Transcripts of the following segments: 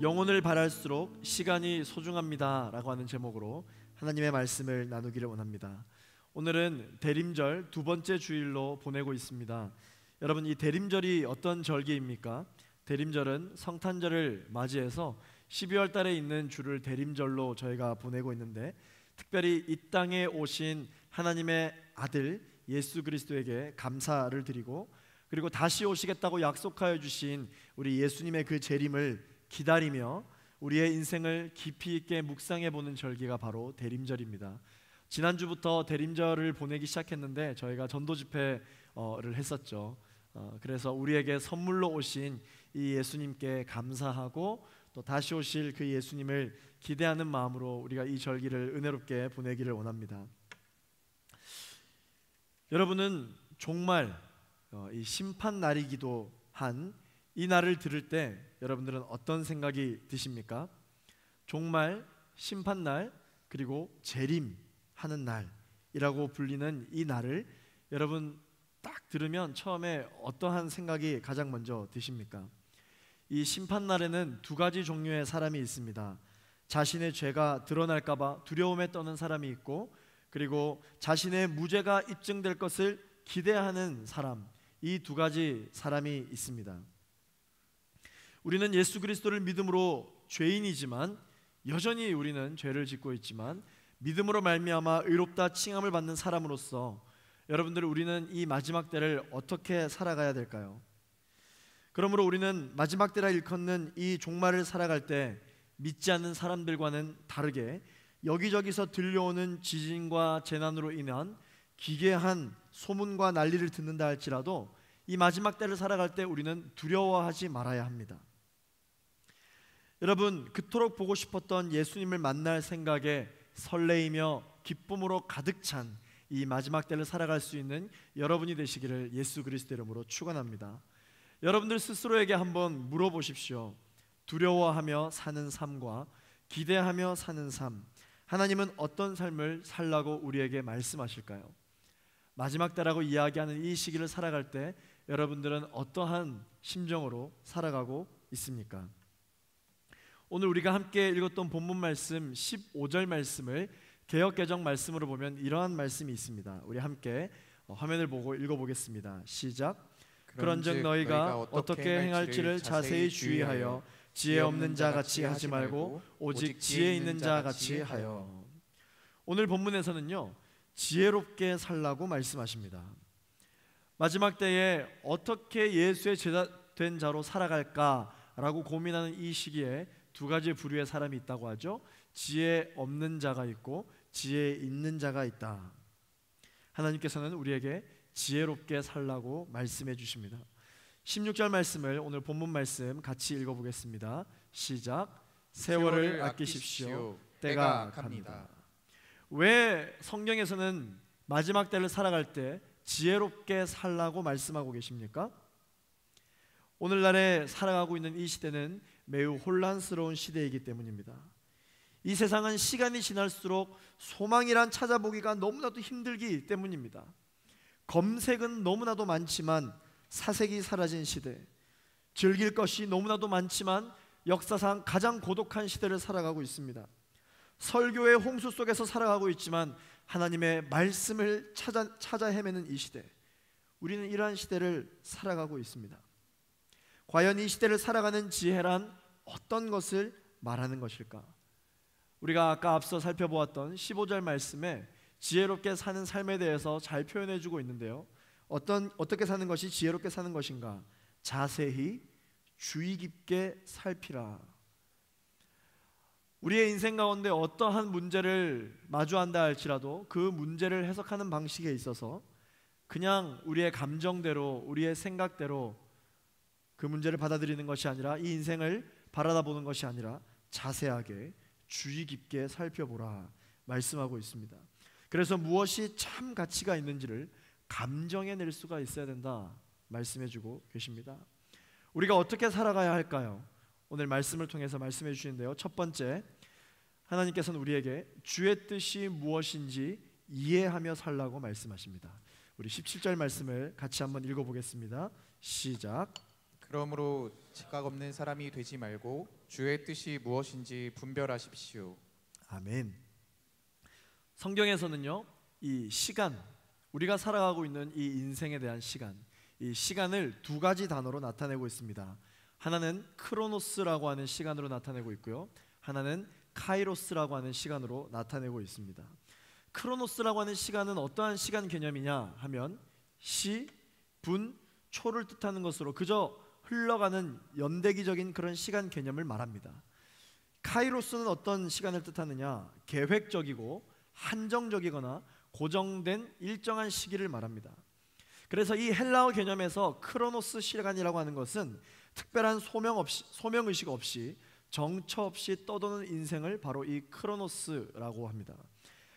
영혼을 바랄수록 시간이 소중합니다 라고 하는 제목으로 하나님의 말씀을 나누기를 원합니다. 오늘은 대림절 두 번째 주일로 보내고 있습니다. 여러분, 이 대림절이 어떤 절기입니까? 대림절은 성탄절을 맞이해서 12월 달에 있는 주를 대림절로 저희가 보내고 있는데, 특별히 이 땅에 오신 하나님의 아들 예수 그리스도에게 감사를 드리고, 그리고 다시 오시겠다고 약속하여 주신 우리 예수님의 그 재림을 기다리며 우리의 인생을 깊이 있게 묵상해 보는 절기가 바로 대림절입니다. 지난주부터 대림절을 보내기 시작했는데 저희가 전도 집회를 했었죠. 그래서 우리에게 선물로 오신 이 예수님께 감사하고 또 다시 오실 그 예수님을 기대하는 마음으로 우리가 이 절기를 은혜롭게 보내기를 원합니다. 여러분은 정말 이 심판 날이기도 한 이 날을 들을 때 여러분들은 어떤 생각이 드십니까? 종말, 심판날, 그리고 재림하는 날이라고 불리는 이 날을 여러분 딱 들으면 처음에 어떠한 생각이 가장 먼저 드십니까? 이 심판날에는 두 가지 종류의 사람이 있습니다. 자신의 죄가 드러날까봐 두려움에 떠는 사람이 있고, 그리고 자신의 무죄가 입증될 것을 기대하는 사람, 이 두 가지 사람이 있습니다. 우리는 예수 그리스도를 믿음으로 죄인이지만 여전히 우리는 죄를 짓고 있지만 믿음으로 말미암아 의롭다 칭함을 받는 사람으로서 여러분들, 우리는 이 마지막 때를 어떻게 살아가야 될까요? 그러므로 우리는 마지막 때라 일컫는 이 종말을 살아갈 때 믿지 않는 사람들과는 다르게 여기저기서 들려오는 지진과 재난으로 인한 기괴한 소문과 난리를 듣는다 할지라도 이 마지막 때를 살아갈 때 우리는 두려워하지 말아야 합니다. 여러분, 그토록 보고 싶었던 예수님을 만날 생각에 설레이며 기쁨으로 가득 찬 이 마지막 때를 살아갈 수 있는 여러분이 되시기를 예수 그리스도 이름으로 축원합니다. 여러분들 스스로에게 한번 물어보십시오. 두려워하며 사는 삶과 기대하며 사는 삶, 하나님은 어떤 삶을 살라고 우리에게 말씀하실까요? 마지막 때라고 이야기하는 이 시기를 살아갈 때 여러분들은 어떠한 심정으로 살아가고 있습니까? 오늘 우리가 함께 읽었던 본문 말씀 15절 말씀을 개역개정 말씀으로 보면 이러한 말씀이 있습니다. 우리 함께 화면을 보고 읽어보겠습니다. 시작. 그런즉 너희가 어떻게 행할지를 자세히 주의하여 지혜 없는 자 같이 하지 말고 오직 지혜 있는 자 같이 하여. 오늘 본문에서는요, 지혜롭게 살라고 말씀하십니다. 마지막 때에 어떻게 예수의 제자된 자로 살아갈까라고 고민하는 이 시기에 두 가지 부류의 사람이 있다고 하죠. 지혜 없는 자가 있고 지혜 있는 자가 있다. 하나님께서는 우리에게 지혜롭게 살라고 말씀해 주십니다. 16절 말씀을 오늘 본문 말씀 같이 읽어보겠습니다. 시작. 세월을 아끼십시오. 때가 갑니다. 왜 성경에서는 마지막 때를 살아갈 때 지혜롭게 살라고 말씀하고 계십니까? 오늘날에 살아가고 있는 이 시대는 매우 혼란스러운 시대이기 때문입니다. 이 세상은 시간이 지날수록 소망이란 찾아보기가 너무나도 힘들기 때문입니다. 검색은 너무나도 많지만 사색이 사라진 시대, 즐길 것이 너무나도 많지만 역사상 가장 고독한 시대를 살아가고 있습니다. 설교의 홍수 속에서 살아가고 있지만 하나님의 말씀을 찾아 헤매는 이 시대, 우리는 이러한 시대를 살아가고 있습니다. 과연 이 시대를 살아가는 지혜란 어떤 것을 말하는 것일까? 우리가 아까 앞서 살펴보았던 15절 말씀에 지혜롭게 사는 삶에 대해서 잘 표현해주고 있는데요, 어떻게 사는 것이 지혜롭게 사는 것인가? 자세히 주의 깊게 살피라. 우리의 인생 가운데 어떠한 문제를 마주한다 할지라도 그 문제를 해석하는 방식에 있어서 그냥 우리의 감정대로, 우리의 생각대로 그 문제를 받아들이는 것이 아니라, 이 인생을 바라다보는 것이 아니라 자세하게 주의 깊게 살펴보라 말씀하고 있습니다. 그래서 무엇이 참 가치가 있는지를 감정해낼 수가 있어야 된다 말씀해주고 계십니다. 우리가 어떻게 살아가야 할까요? 오늘 말씀을 통해서 말씀해 주시는데요, 첫 번째, 하나님께서는 우리에게 주의 뜻이 무엇인지 이해하며 살라고 말씀하십니다. 우리 17절 말씀을 같이 한번 읽어보겠습니다. 시작. 그러므로 지각 없는 사람이 되지 말고 주의 뜻이 무엇인지 분별하십시오. 아멘. 성경에서는요, 이 시간, 우리가 살아가고 있는 이 인생에 대한 시간, 이 시간을 두 가지 단어로 나타내고 있습니다. 하나는 크로노스라고 하는 시간으로 나타내고 있고요, 하나는 카이로스라고 하는 시간으로 나타내고 있습니다. 크로노스라고 하는 시간은 어떠한 시간 개념이냐 하면 시, 분, 초를 뜻하는 것으로 그저 흘러가는 연대기적인 그런 시간 개념을 말합니다. 카이로스는 어떤 시간을 뜻하느냐, 계획적이고 한정적이거나 고정된 일정한 시기를 말합니다. 그래서 이 헬라어 개념에서 크로노스 시간이라고 하는 것은 특별한 소명의식 없이 정처 없이 떠도는 인생을 바로 이 크로노스라고 합니다.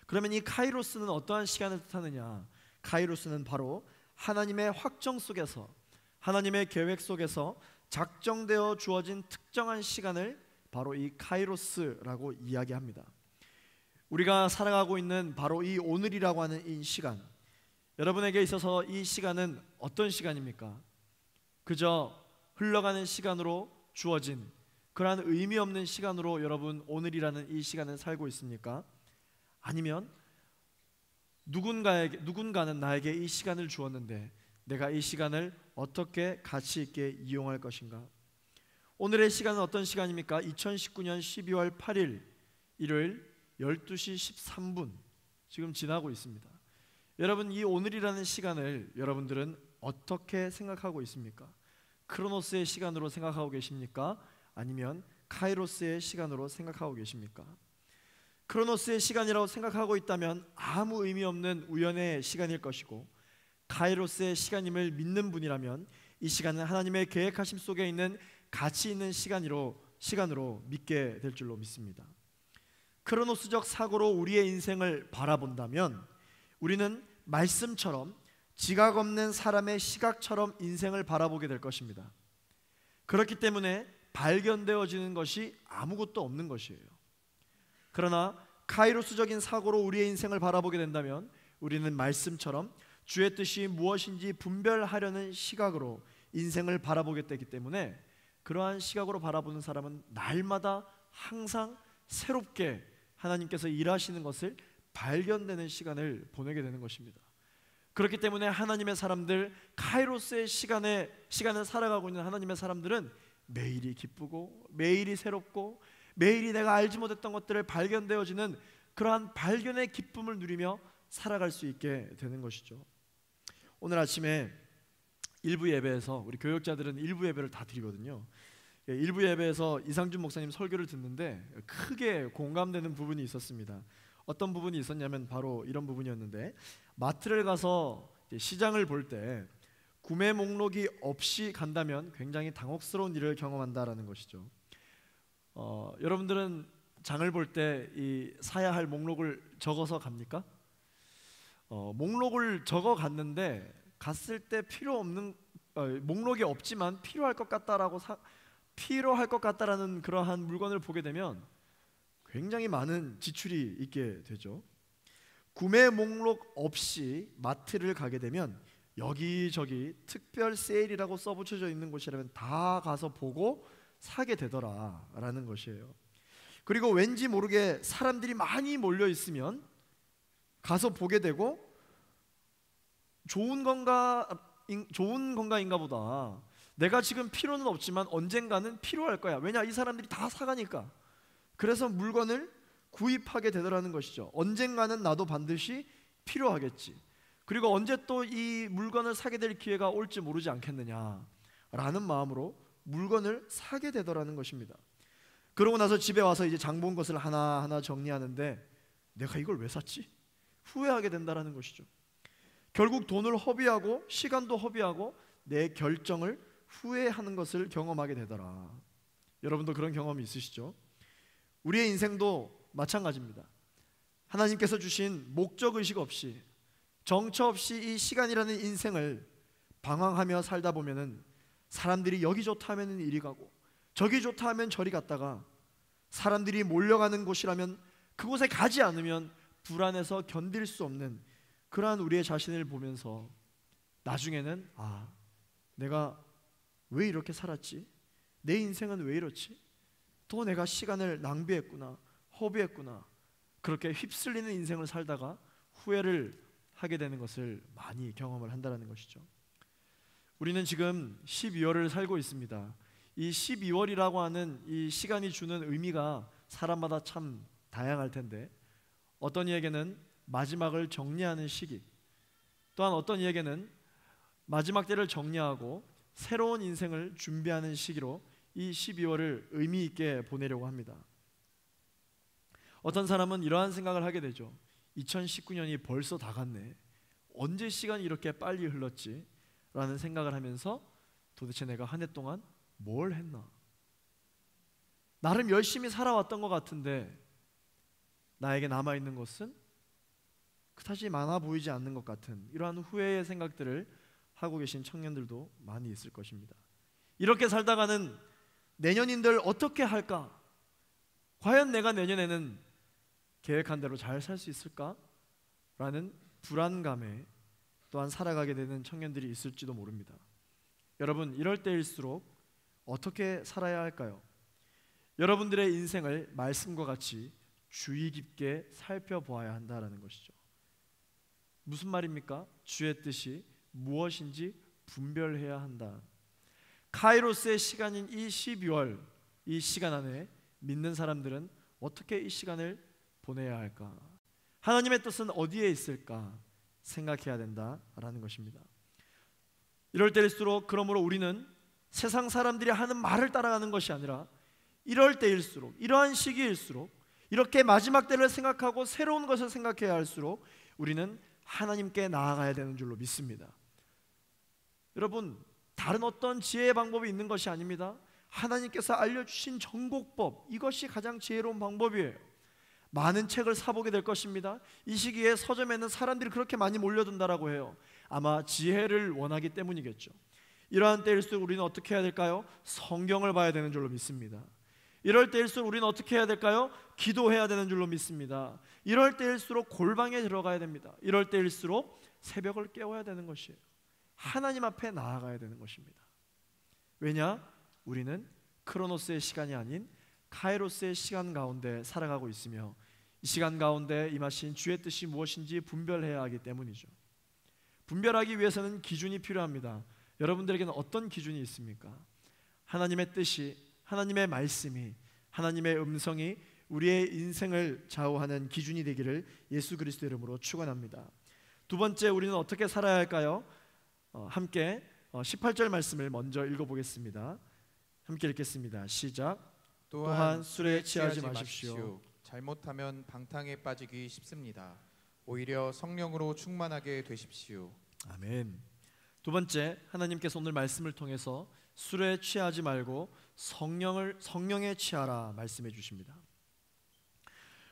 그러면 이 카이로스는 어떠한 시간을 뜻하느냐, 카이로스는 바로 하나님의 확정 속에서, 하나님의 계획 속에서 작정되어 주어진 특정한 시간을 바로 이 카이로스라고 이야기합니다. 우리가 살아가고 있는 바로 이 오늘이라고 하는 이 시간, 여러분에게 있어서 이 시간은 어떤 시간입니까? 그저 흘러가는 시간으로 주어진 그러한 의미 없는 시간으로 여러분 오늘이라는 이 시간을 살고 있습니까? 아니면 누군가는 나에게 이 시간을 주었는데 내가 이 시간을 어떻게 가치 있게 이용할 것인가? 오늘의 시간은 어떤 시간입니까? 2019년 12월 8일 일요일 12시 13분 지금 지나고 있습니다. 여러분, 이 오늘이라는 시간을 여러분들은 어떻게 생각하고 있습니까? 크로노스의 시간으로 생각하고 계십니까? 아니면 카이로스의 시간으로 생각하고 계십니까? 크로노스의 시간이라고 생각하고 있다면 아무 의미 없는 우연의 시간일 것이고, 카이로스의 시간임을 믿는 분이라면 이 시간은 하나님의 계획하심 속에 있는 가치 있는 시간으로 믿게 될 줄로 믿습니다. 크로노스적 사고로 우리의 인생을 바라본다면 우리는 말씀처럼 지각 없는 사람의 시각처럼 인생을 바라보게 될 것입니다. 그렇기 때문에 발견되어지는 것이 아무것도 없는 것이에요. 그러나 카이로스적인 사고로 우리의 인생을 바라보게 된다면 우리는 말씀처럼 주의 뜻이 무엇인지 분별하려는 시각으로 인생을 바라보게 되기 때문에 그러한 시각으로 바라보는 사람은 날마다 항상 새롭게 하나님께서 일하시는 것을 발견되는 시간을 보내게 되는 것입니다. 그렇기 때문에 하나님의 사람들, 카이로스의 시간을 살아가고 있는 하나님의 사람들은 매일이 기쁘고 매일이 새롭고 매일이 내가 알지 못했던 것들을 발견되어지는 그러한 발견의 기쁨을 누리며 살아갈 수 있게 되는 것이죠. 오늘 아침에 일부 예배에서 우리 교역자들은 일부 예배를 다 드리거든요. 일부 예배에서 이상준 목사님 설교를 듣는데 크게 공감되는 부분이 있었습니다. 어떤 부분이 있었냐면 바로 이런 부분이었는데, 마트를 가서 시장을 볼 때 구매 목록이 없이 간다면 굉장히 당혹스러운 일을 경험한다라는 것이죠. 여러분들은 장을 볼 때 이 사야 할 목록을 적어서 갑니까? 목록을 적어 갔는데 갔을 때 필요 없는 목록이 없지만 필요할 것 같다라는 그러한 물건을 보게 되면 굉장히 많은 지출이 있게 되죠. 구매 목록 없이 마트를 가게 되면 여기저기 특별 세일이라고 써붙여져 있는 곳이라면 다 가서 보고 사게 되더라라는 것이에요. 그리고 왠지 모르게 사람들이 많이 몰려 있으면 가서 보게 되고 좋은 건가인가 보다, 내가 지금 필요는 없지만 언젠가는 필요할 거야. 왜냐, 이 사람들이 다 사가니까. 그래서 물건을 구입하게 되더라는 것이죠. 언젠가는 나도 반드시 필요하겠지. 그리고 언제 또 이 물건을 사게 될 기회가 올지 모르지 않겠느냐라는 마음으로 물건을 사게 되더라는 것입니다. 그러고 나서 집에 와서 이제 장 본 것을 하나하나 정리하는데 내가 이걸 왜 샀지? 후회하게 된다라는 것이죠. 결국 돈을 허비하고 시간도 허비하고 내 결정을 후회하는 것을 경험하게 되더라. 여러분도 그런 경험이 있으시죠? 우리의 인생도 마찬가지입니다. 하나님께서 주신 목적의식 없이 정처 없이 이 시간이라는 인생을 방황하며 살다 보면은 사람들이 여기 좋다 하면 이리 가고 저기 좋다 하면 저리 갔다가 사람들이 몰려가는 곳이라면 그곳에 가지 않으면 불안해서 견딜 수 없는 그러한 우리의 자신을 보면서 나중에는 내가 왜 이렇게 살았지? 내 인생은 왜 이렇지? 또 내가 시간을 낭비했구나, 허비했구나, 그렇게 휩쓸리는 인생을 살다가 후회를 하게 되는 것을 많이 경험을 한다는 것이죠. 우리는 지금 12월을 살고 있습니다. 이 12월이라고 하는 이 시간이 주는 의미가 사람마다 참 다양할 텐데, 어떤 이에게는 마지막을 정리하는 시기, 또한 어떤 이에게는 마지막 때를 정리하고 새로운 인생을 준비하는 시기로 이 12월을 의미 있게 보내려고 합니다. 어떤 사람은 이러한 생각을 하게 되죠. 2019년이 벌써 다 갔네. 언제 시간이 이렇게 빨리 흘렀지? 라는 생각을 하면서 도대체 내가 한 해 동안 뭘 했나? 나름 열심히 살아왔던 것 같은데 나에게 남아있는 것은 그다지 많아 보이지 않는 것 같은 이러한 후회의 생각들을 하고 계신 청년들도 많이 있을 것입니다. 이렇게 살다가는 내년인들 어떻게 할까? 과연 내가 내년에는 계획한 대로 잘 살 수 있을까? 라는 불안감에 또한 살아가게 되는 청년들이 있을지도 모릅니다. 여러분, 이럴 때일수록 어떻게 살아야 할까요? 여러분들의 인생을 말씀과 같이 주의 깊게 살펴보아야 한다라는 것이죠. 무슨 말입니까? 주의 뜻이 무엇인지 분별해야 한다. 카이로스의 시간인 이 12월, 이 시간 안에 믿는 사람들은 어떻게 이 시간을 보내야 할까? 하나님의 뜻은 어디에 있을까? 생각해야 된다라는 것입니다. 이럴 때일수록 그러므로 우리는 세상 사람들이 하는 말을 따라가는 것이 아니라 이럴 때일수록, 이러한 시기일수록, 이렇게 마지막 때를 생각하고 새로운 것을 생각해야 할수록 우리는 하나님께 나아가야 되는 줄로 믿습니다. 여러분, 다른 어떤 지혜의 방법이 있는 것이 아닙니다. 하나님께서 알려주신 전곡법, 이것이 가장 지혜로운 방법이에요. 많은 책을 사보게 될 것입니다. 이 시기에 서점에는 사람들이 그렇게 많이 몰려든다라고 해요. 아마 지혜를 원하기 때문이겠죠. 이러한 때일수록 우리는 어떻게 해야 될까요? 성경을 봐야 되는 줄로 믿습니다. 이럴 때일수록 우리는 어떻게 해야 될까요? 기도해야 되는 줄로 믿습니다. 이럴 때일수록 골방에 들어가야 됩니다. 이럴 때일수록 새벽을 깨워야 되는 것이에요. 하나님 앞에 나아가야 되는 것입니다. 왜냐? 우리는 크로노스의 시간이 아닌 카이로스의 시간 가운데 살아가고 있으며 이 시간 가운데 임하신 주의 뜻이 무엇인지 분별해야 하기 때문이죠. 분별하기 위해서는 기준이 필요합니다. 여러분들에게는 어떤 기준이 있습니까? 하나님의 뜻이, 하나님의 말씀이, 하나님의 음성이 우리의 인생을 좌우하는 기준이 되기를 예수 그리스도 이름으로 축원합니다. 두 번째, 우리는 어떻게 살아야 할까요? 함께 18절 말씀을 먼저 읽어보겠습니다. 함께 읽겠습니다. 시작. 또한 술에 취하지 마십시오. 잘못하면 방탕에 빠지기 쉽습니다. 오히려 성령으로 충만하게 되십시오. 아멘. 두 번째, 하나님께서 오늘 말씀을 통해서 술에 취하지 말고 성령에 취하라 말씀해 주십니다.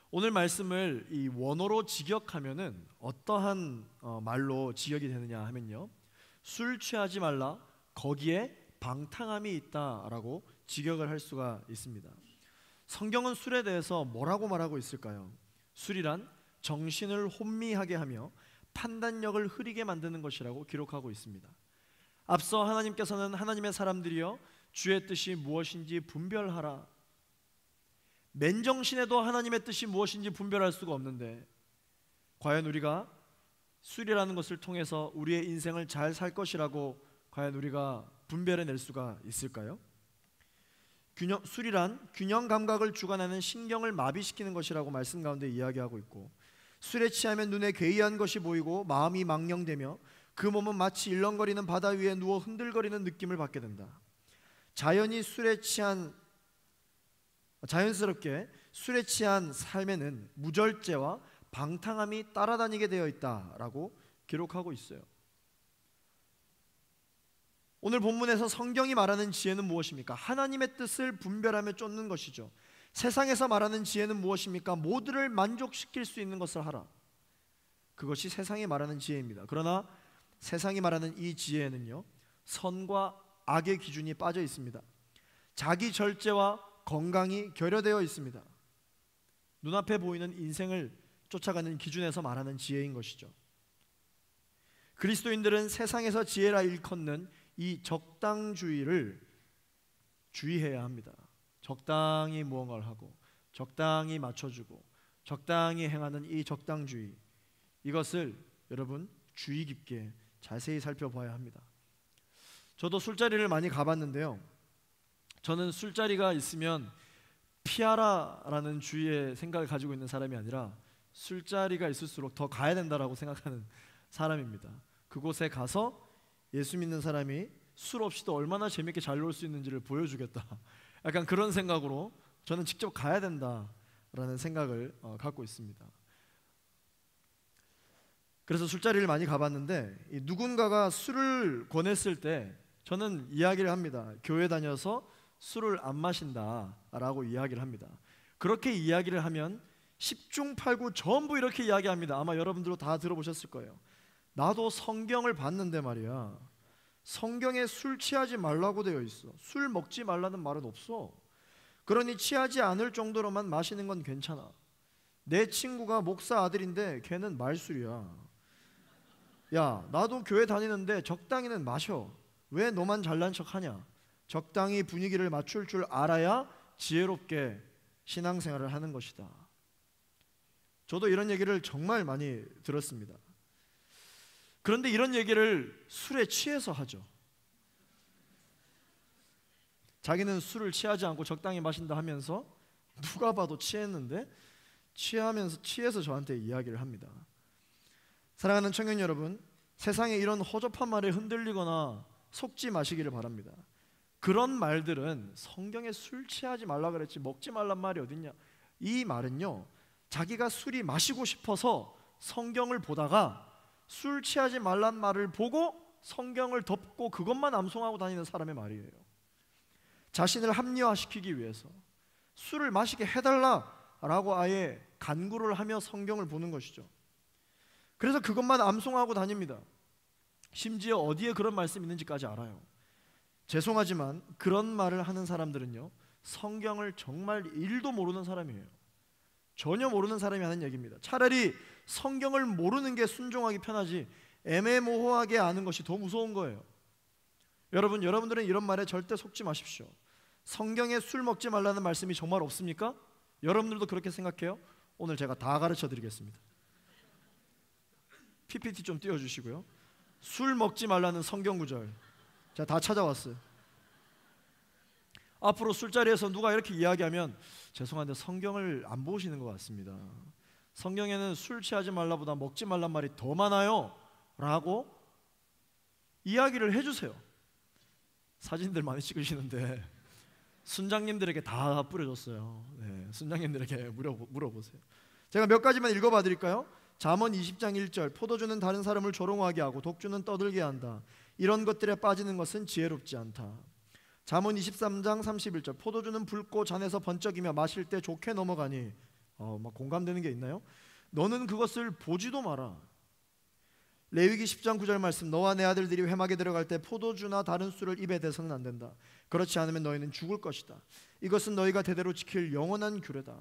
오늘 말씀을 이 원어로 직역하면은 어떠한 말로 직역이 되느냐 하면요, 술 취하지 말라, 거기에 방탕함이 있다라고 직역을 할 수가 있습니다. 성경은 술에 대해서 뭐라고 말하고 있을까요? 술이란 정신을 혼미하게 하며 판단력을 흐리게 만드는 것이라고 기록하고 있습니다. 앞서 하나님께서는 하나님의 사람들이여 주의 뜻이 무엇인지 분별하라. 맨정신에도 하나님의 뜻이 무엇인지 분별할 수가 없는데 과연 우리가 술이라는 것을 통해서 우리의 인생을 잘 살 것이라고 과연 우리가 분별해낼 수가 있을까요? 술이란 균형 감각을 주관하는 신경을 마비시키는 것이라고 말씀 가운데 이야기하고 있고, 술에 취하면 눈에 괴이한 것이 보이고 마음이 망령되며 그 몸은 마치 일렁거리는 바다 위에 누워 흔들거리는 느낌을 받게 된다. 자연스럽게 술에 취한 삶에는 무절제와 방탕함이 따라다니게 되어 있다라고 기록하고 있어요. 오늘 본문에서 성경이 말하는 지혜는 무엇입니까? 하나님의 뜻을 분별하며 쫓는 것이죠. 세상에서 말하는 지혜는 무엇입니까? 모두를 만족시킬 수 있는 것을 하라. 그것이 세상이 말하는 지혜입니다. 그러나 세상이 말하는 이 지혜는요, 선과 악의 기준이 빠져 있습니다. 자기 절제와 건강이 결여되어 있습니다. 눈앞에 보이는 인생을 쫓아가는 기준에서 말하는 지혜인 것이죠. 그리스도인들은 세상에서 지혜라 일컫는 이 적당주의를 주의해야 합니다. 적당히 무언가를 하고 적당히 맞춰주고 적당히 행하는 이 적당주의, 이것을 여러분 주의 깊게 자세히 살펴봐야 합니다. 저도 술자리를 많이 가봤는데요, 저는 술자리가 있으면 피하라라는 주의의 생각을 가지고 있는 사람이 아니라 술자리가 있을수록 더 가야 된다라고 생각하는 사람입니다. 그곳에 가서 예수 믿는 사람이 술 없이도 얼마나 재밌게 잘 놀 수 있는지를 보여주겠다, 약간 그런 생각으로 저는 직접 가야 된다라는 생각을 갖고 있습니다. 그래서 술자리를 많이 가봤는데 누군가가 술을 권했을 때 저는 이야기를 합니다. 교회 다녀서 술을 안 마신다라고 이야기를 합니다. 그렇게 이야기를 하면 10중 8구 전부 이렇게 이야기합니다. 아마 여러분들도 다 들어보셨을 거예요. 나도 성경을 봤는데 말이야, 성경에 술 취하지 말라고 되어 있어. 술 먹지 말라는 말은 없어. 그러니 취하지 않을 정도로만 마시는 건 괜찮아. 내 친구가 목사 아들인데 걔는 말술이야. 야, 나도 교회 다니는데 적당히는 마셔. 왜 너만 잘난 척하냐? 적당히 분위기를 맞출 줄 알아야 지혜롭게 신앙생활을 하는 것이다. 저도 이런 얘기를 정말 많이 들었습니다. 그런데 이런 얘기를 술에 취해서 하죠. 자기는 술을 취하지 않고 적당히 마신다 하면서 누가 봐도 취했는데 취해서 저한테 이야기를 합니다. 사랑하는 청년 여러분, 세상에 이런 허접한 말에 흔들리거나 속지 마시기를 바랍니다. 그런 말들은 성경에 술 취하지 말라 그랬지 먹지 말란 말이 어딨냐, 이 말은요, 자기가 술이 마시고 싶어서 성경을 보다가 술 취하지 말란 말을 보고 성경을 덮고 그것만 암송하고 다니는 사람의 말이에요. 자신을 합리화시키기 위해서 술을 마시게 해달라라고 아예 간구를 하며 성경을 보는 것이죠. 그래서 그것만 암송하고 다닙니다. 심지어 어디에 그런 말씀이 있는지까지 알아요. 죄송하지만 그런 말을 하는 사람들은요, 성경을 정말 1도 모르는 사람이에요. 전혀 모르는 사람이 하는 얘기입니다. 차라리 성경을 모르는 게 순종하기 편하지 애매모호하게 아는 것이 더 무서운 거예요. 여러분들은 이런 말에 절대 속지 마십시오. 성경에 술 먹지 말라는 말씀이 정말 없습니까? 여러분들도 그렇게 생각해요? 오늘 제가 다 가르쳐 드리겠습니다. PPT 좀 띄워주시고요. 술 먹지 말라는 성경 구절 제가 다 찾아왔어요. 앞으로 술자리에서 누가 이렇게 이야기하면 죄송한데 성경을 안 보시는 것 같습니다. 성경에는 술 취하지 말라보다 먹지 말란 말이 더 많아요 라고 이야기를 해주세요. 사진들 많이 찍으시는데 순장님들에게 다 뿌려줬어요. 네, 순장님들에게 물어보세요. 제가 몇 가지만 읽어봐 드릴까요? 잠언 20장 1절, 포도주는 다른 사람을 조롱하게 하고 독주는 떠들게 한다. 이런 것들에 빠지는 것은 지혜롭지 않다. 잠언 23장 31절, 포도주는 붉고 잔에서 번쩍이며 마실 때 좋게 넘어가니, 막 공감되는 게 있나요? 너는 그것을 보지도 마라. 레위기 10장 9절 말씀, 너와 내 아들들이 회막에 들어갈 때 포도주나 다른 술을 입에 대서는 안 된다. 그렇지 않으면 너희는 죽을 것이다. 이것은 너희가 대대로 지킬 영원한 규례다.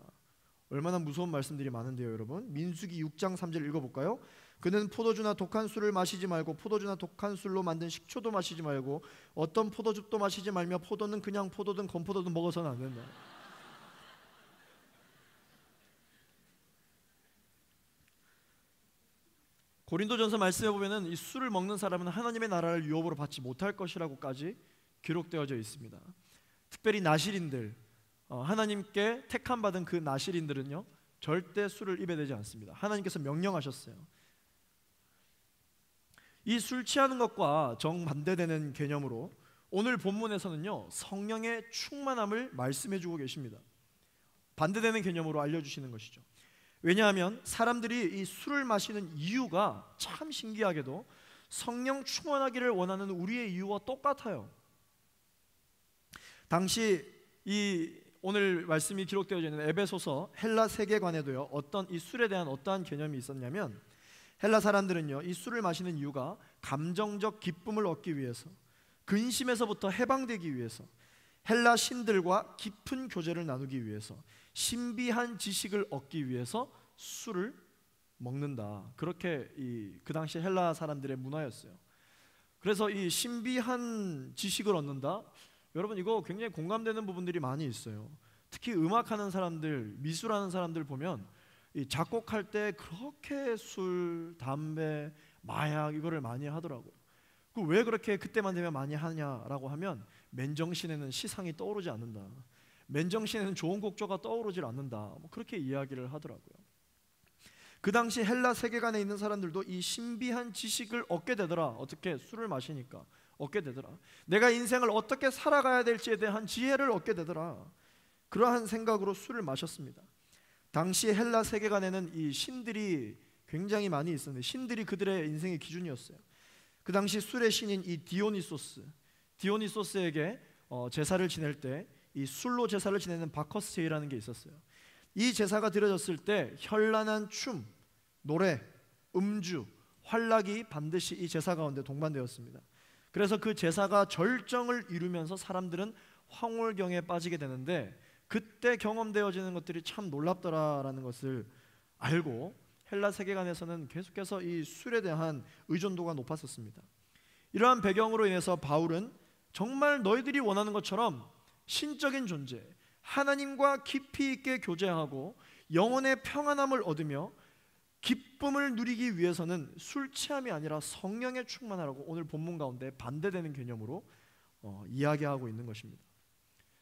얼마나 무서운 말씀들이 많은데요, 여러분. 민수기 6장 3절 읽어볼까요? 그는 포도주나 독한 술을 마시지 말고 포도주나 독한 술로 만든 식초도 마시지 말고 어떤 포도즙도 마시지 말며 포도는 그냥 포도든 건포도든 먹어서는 안 된다. 고린도전서 말씀해 보면은 이 술을 먹는 사람은 하나님의 나라를 유업으로 받지 못할 것이라고까지 기록되어져 있습니다. 특별히 나실인들, 하나님께 택함 받은 그 나실인들은요, 절대 술을 입에 대지 않습니다. 하나님께서 명령하셨어요. 이 술 취하는 것과 정반대되는 개념으로 오늘 본문에서는요, 성령의 충만함을 말씀해 주고 계십니다. 반대되는 개념으로 알려주시는 것이죠. 왜냐하면 사람들이 이 술을 마시는 이유가 참 신기하게도 성령 충만하기를 원하는 우리의 이유와 똑같아요. 당시 이 오늘 말씀이 기록되어져 있는 에베소서 헬라 세계관에도요, 어떤 이 술에 대한 어떠한 개념이 있었냐면, 헬라 사람들은요, 이 술을 마시는 이유가 감정적 기쁨을 얻기 위해서, 근심에서부터 해방되기 위해서, 헬라 신들과 깊은 교제를 나누기 위해서, 신비한 지식을 얻기 위해서 술을 먹는다. 그렇게 그 당시 헬라 사람들의 문화였어요. 그래서 이 신비한 지식을 얻는다. 여러분 이거 굉장히 공감되는 부분들이 많이 있어요. 특히 음악하는 사람들, 미술하는 사람들 보면 이 작곡할 때 그렇게 술, 담배, 마약 이거를 많이 하더라고요. 왜 그렇게 그때만 되면 많이 하냐라고 하면 맨정신에는 시상이 떠오르지 않는다. 맨정신에는 좋은 곡조가 떠오르질 않는다. 뭐 그렇게 이야기를 하더라고요. 그 당시 헬라 세계관에 있는 사람들도 이 신비한 지식을 얻게 되더라. 어떻게? 술을 마시니까 얻게 되더라. 내가 인생을 어떻게 살아가야 될지에 대한 지혜를 얻게 되더라. 그러한 생각으로 술을 마셨습니다. 당시 헬라 세계관에는 이 신들이 굉장히 많이 있었는데 신들이 그들의 인생의 기준이었어요. 그 당시 술의 신인 이 디오니소스에게 제사를 지낼 때 이 술로 제사를 지내는 바커스 제의라는 게 있었어요. 이 제사가 드려졌을 때 현란한 춤, 노래, 음주, 환락이 반드시 이 제사 가운데 동반되었습니다. 그래서 그 제사가 절정을 이루면서 사람들은 황홀경에 빠지게 되는데 그때 경험되어지는 것들이 참 놀랍더라라는 것을 알고 헬라 세계관에서는 계속해서 이 술에 대한 의존도가 높았었습니다. 이러한 배경으로 인해서 바울은 정말 너희들이 원하는 것처럼 신적인 존재, 하나님과 깊이 있게 교제하고 영혼의 평안함을 얻으며 기쁨을 누리기 위해서는 술 취함이 아니라 성령에 충만하라고 오늘 본문 가운데 반대되는 개념으로 이야기하고 있는 것입니다.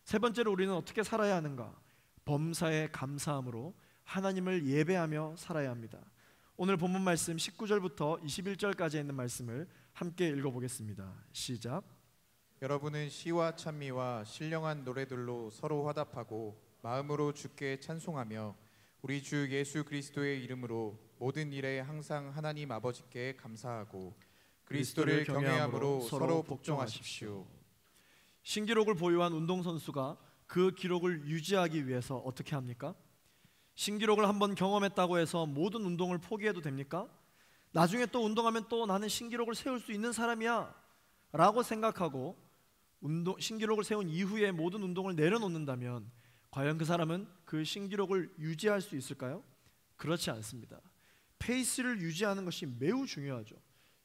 세 번째로 우리는 어떻게 살아야 하는가? 범사에 감사함으로 하나님을 예배하며 살아야 합니다. 오늘 본문 말씀 19절부터 21절까지 있는 말씀을 함께 읽어보겠습니다. 시작. 여러분은 시와 찬미와 신령한 노래들로 서로 화답하고 마음으로 주께 찬송하며 우리 주 예수 그리스도의 이름으로 모든 일에 항상 하나님 아버지께 감사하고 그리스도를 경외함으로 서로 복종하십시오. 신기록을 보유한 운동선수가 그 기록을 유지하기 위해서 어떻게 합니까? 신기록을 한번 경험했다고 해서 모든 운동을 포기해도 됩니까? 나중에 또 운동하면 또 나는 신기록을 세울 수 있는 사람이야 라고 생각하고 신기록을 세운 이후에 모든 운동을 내려놓는다면 과연 그 사람은 그 신기록을 유지할 수 있을까요? 그렇지 않습니다. 페이스를 유지하는 것이 매우 중요하죠.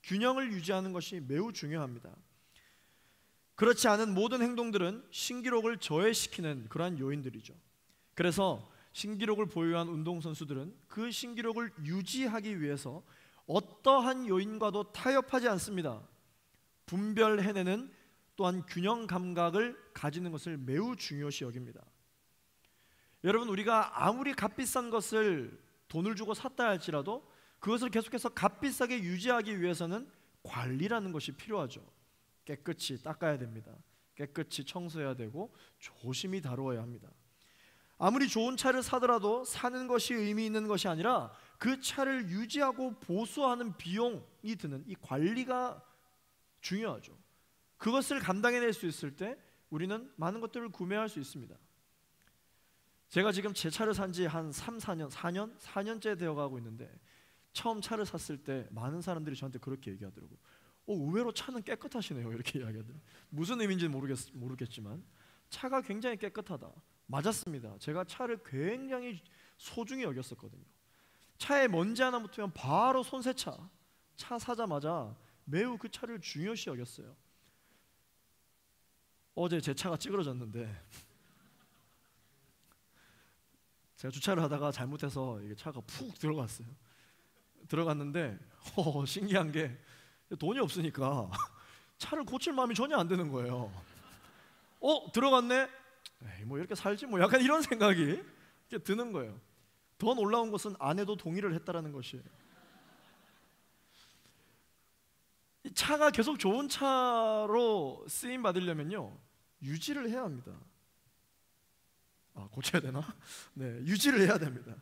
균형을 유지하는 것이 매우 중요합니다. 그렇지 않은 모든 행동들은 신기록을 저해시키는 그러한 요인들이죠. 그래서 신기록을 보유한 운동선수들은 그 신기록을 유지하기 위해서 어떠한 요인과도 타협하지 않습니다. 분별해내는 또한 균형 감각을 가지는 것을 매우 중요시 여깁니다. 여러분 우리가 아무리 값비싼 것을 돈을 주고 샀다 할지라도 그것을 계속해서 값비싸게 유지하기 위해서는 관리라는 것이 필요하죠. 깨끗이 닦아야 됩니다. 깨끗이 청소해야 되고 조심히 다루어야 합니다. 아무리 좋은 차를 사더라도 사는 것이 의미 있는 것이 아니라 그 차를 유지하고 보수하는 비용이 드는 이 관리가 중요하죠. 그것을 감당해낼 수 있을 때 우리는 많은 것들을 구매할 수 있습니다. 제가 지금 제 차를 산 지 한 4년째 되어가고 있는데 처음 차를 샀을 때 많은 사람들이 저한테 그렇게 얘기하더라고요. 의외로 차는 깨끗하시네요 이렇게 이야기하더라고요. 무슨 의미인지는 모르겠지만 차가 굉장히 깨끗하다. 맞았습니다. 제가 차를 굉장히 소중히 여겼었거든요. 차에 먼지 하나 묻으면 바로 손세차. 차 사자마자 매우 그 차를 중요시 여겼어요. 어제 제 차가 찌그러졌는데 제가 주차를 하다가 잘못해서 이게 차가 푹 들어갔어요. 들어갔는데 신기한 게 돈이 없으니까 차를 고칠 마음이 전혀 안 드는 거예요. 들어갔네? 에이, 뭐 이렇게 살지 뭐 약간 이런 생각이 드는 거예요. 더 놀라운 것은 아내도 동의를 했다라는 것이에요. 이 차가 계속 좋은 차로 쓰임 받으려면요 유지를 해야 합니다. 고쳐야 되나? 네, 유지를 해야 됩니다.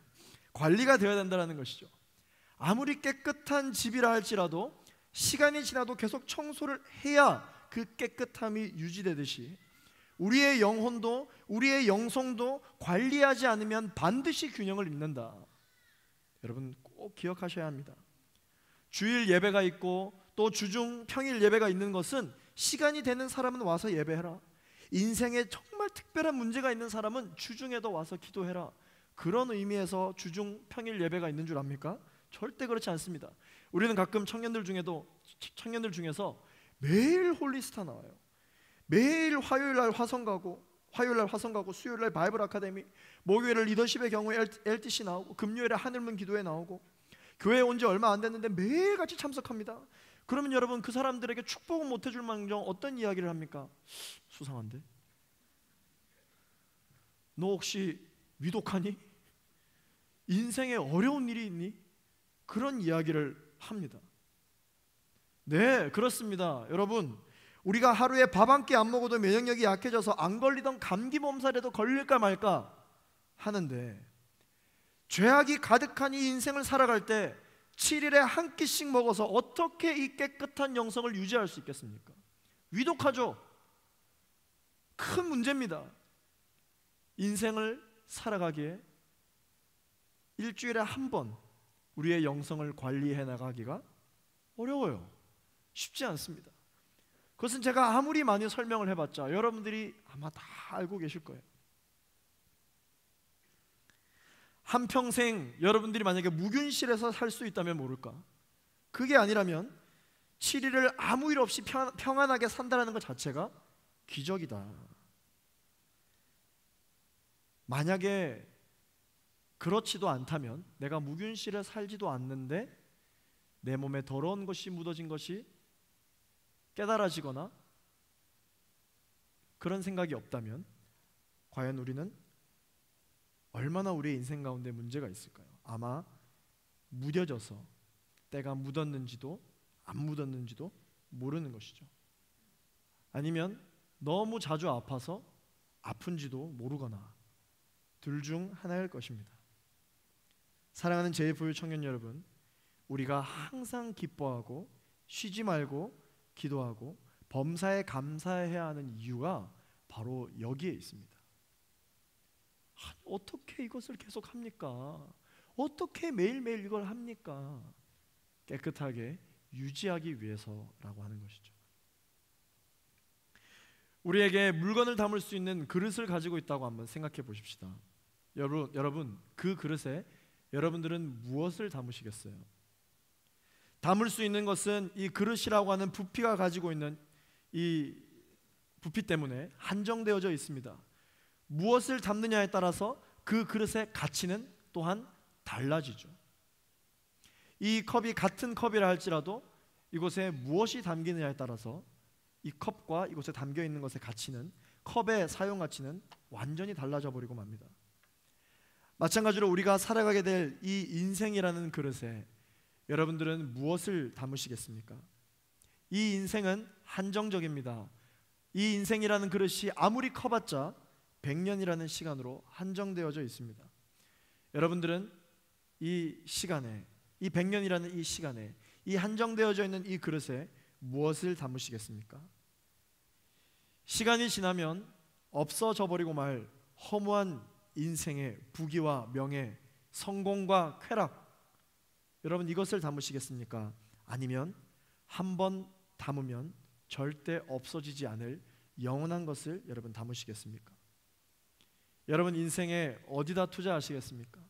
관리가 되어야 된다는 것이죠. 아무리 깨끗한 집이라 할지라도 시간이 지나도 계속 청소를 해야 그 깨끗함이 유지되듯이 우리의 영혼도 우리의 영성도 관리하지 않으면 반드시 균형을 잃는다. 여러분 꼭 기억하셔야 합니다. 주일 예배가 있고 또 주중 평일 예배가 있는 것은 시간이 되는 사람은 와서 예배해라. 인생에 정말 특별한 문제가 있는 사람은 주중에도 와서 기도해라. 그런 의미에서 주중 평일 예배가 있는 줄 압니까? 절대 그렇지 않습니다. 우리는 가끔 청년들 중에서 매일 홀리스타 나와요. 매일 화요일날 화성 가고 수요일날 바이블 아카데미, 목요일에 리더십의 경우에 LTC 나오고, 금요일에 하늘문 기도회 나오고, 교회에 온 지 얼마 안 됐는데 매일같이 참석합니다. 그러면 여러분, 그 사람들에게 축복은 못 해줄 망정 어떤 이야기를 합니까? 수상한데? 너 혹시 위독하니? 인생에 어려운 일이 있니? 그런 이야기를 합니다. 네, 그렇습니다. 여러분, 우리가 하루에 밥 한 끼 안 먹어도 면역력이 약해져서 안 걸리던 감기 몸살에도 걸릴까 말까 하는데, 죄악이 가득한 이 인생을 살아갈 때 7일에 한 끼씩 먹어서 어떻게 이 깨끗한 영성을 유지할 수 있겠습니까? 위독하죠. 큰 문제입니다. 인생을 살아가기에 일주일에 한 번 우리의 영성을 관리해 나가기가 어려워요. 쉽지 않습니다. 그것은 제가 아무리 많이 설명을 해봤자 여러분들이 아마 다 알고 계실 거예요. 한평생 여러분들이 만약에 무균실에서 살 수 있다면 모를까? 그게 아니라면 7일을 아무 일 없이 평안하게 산다는 것 자체가 기적이다. 만약에 그렇지도 않다면, 내가 무균실에 살지도 않는데 내 몸에 더러운 것이 묻어진 것이 깨달아지거나 그런 생각이 없다면, 과연 우리는 얼마나 우리의 인생 가운데 문제가 있을까요? 아마 무뎌져서 때가 묻었는지도 안 묻었는지도 모르는 것이죠. 아니면 너무 자주 아파서 아픈지도 모르거나, 둘 중 하나일 것입니다. 사랑하는 제2부유 청년 여러분, 우리가 항상 기뻐하고 쉬지 말고 기도하고 범사에 감사해야 하는 이유가 바로 여기에 있습니다. 어떻게 이것을 계속 합니까? 어떻게 매일매일 이걸 합니까? 깨끗하게 유지하기 위해서라고 하는 것이죠. 우리에게 물건을 담을 수 있는 그릇을 가지고 있다고 한번 생각해 보십시다. 여러분, 그 그릇에 여러분들은 무엇을 담으시겠어요? 담을 수 있는 것은 이 그릇이라고 하는 부피가 가지고 있는 이 부피 때문에 한정되어져 있습니다. 무엇을 담느냐에 따라서 그 그릇의 가치는 또한 달라지죠. 이 컵이 같은 컵이라 할지라도 이곳에 무엇이 담기느냐에 따라서 이 컵과 이곳에 담겨 있는 것의 가치는, 컵의 사용 가치는 완전히 달라져 버리고 맙니다. 마찬가지로 우리가 살아가게 될 이 인생이라는 그릇에 여러분들은 무엇을 담으시겠습니까? 이 인생은 한정적입니다. 이 인생이라는 그릇이 아무리 커봤자 100년이라는 시간으로 한정되어져 있습니다. 여러분들은 이 시간에, 이 100년이라는 이 시간에, 이 한정되어져 있는 이 그릇에 무엇을 담으시겠습니까? 시간이 지나면 없어져 버리고 말 허무한 인생의 부귀와 명예, 성공과 쾌락, 여러분 이것을 담으시겠습니까? 아니면 한번 담으면 절대 없어지지 않을 영원한 것을 여러분 담으시겠습니까? 여러분 인생에 어디다 투자하시겠습니까?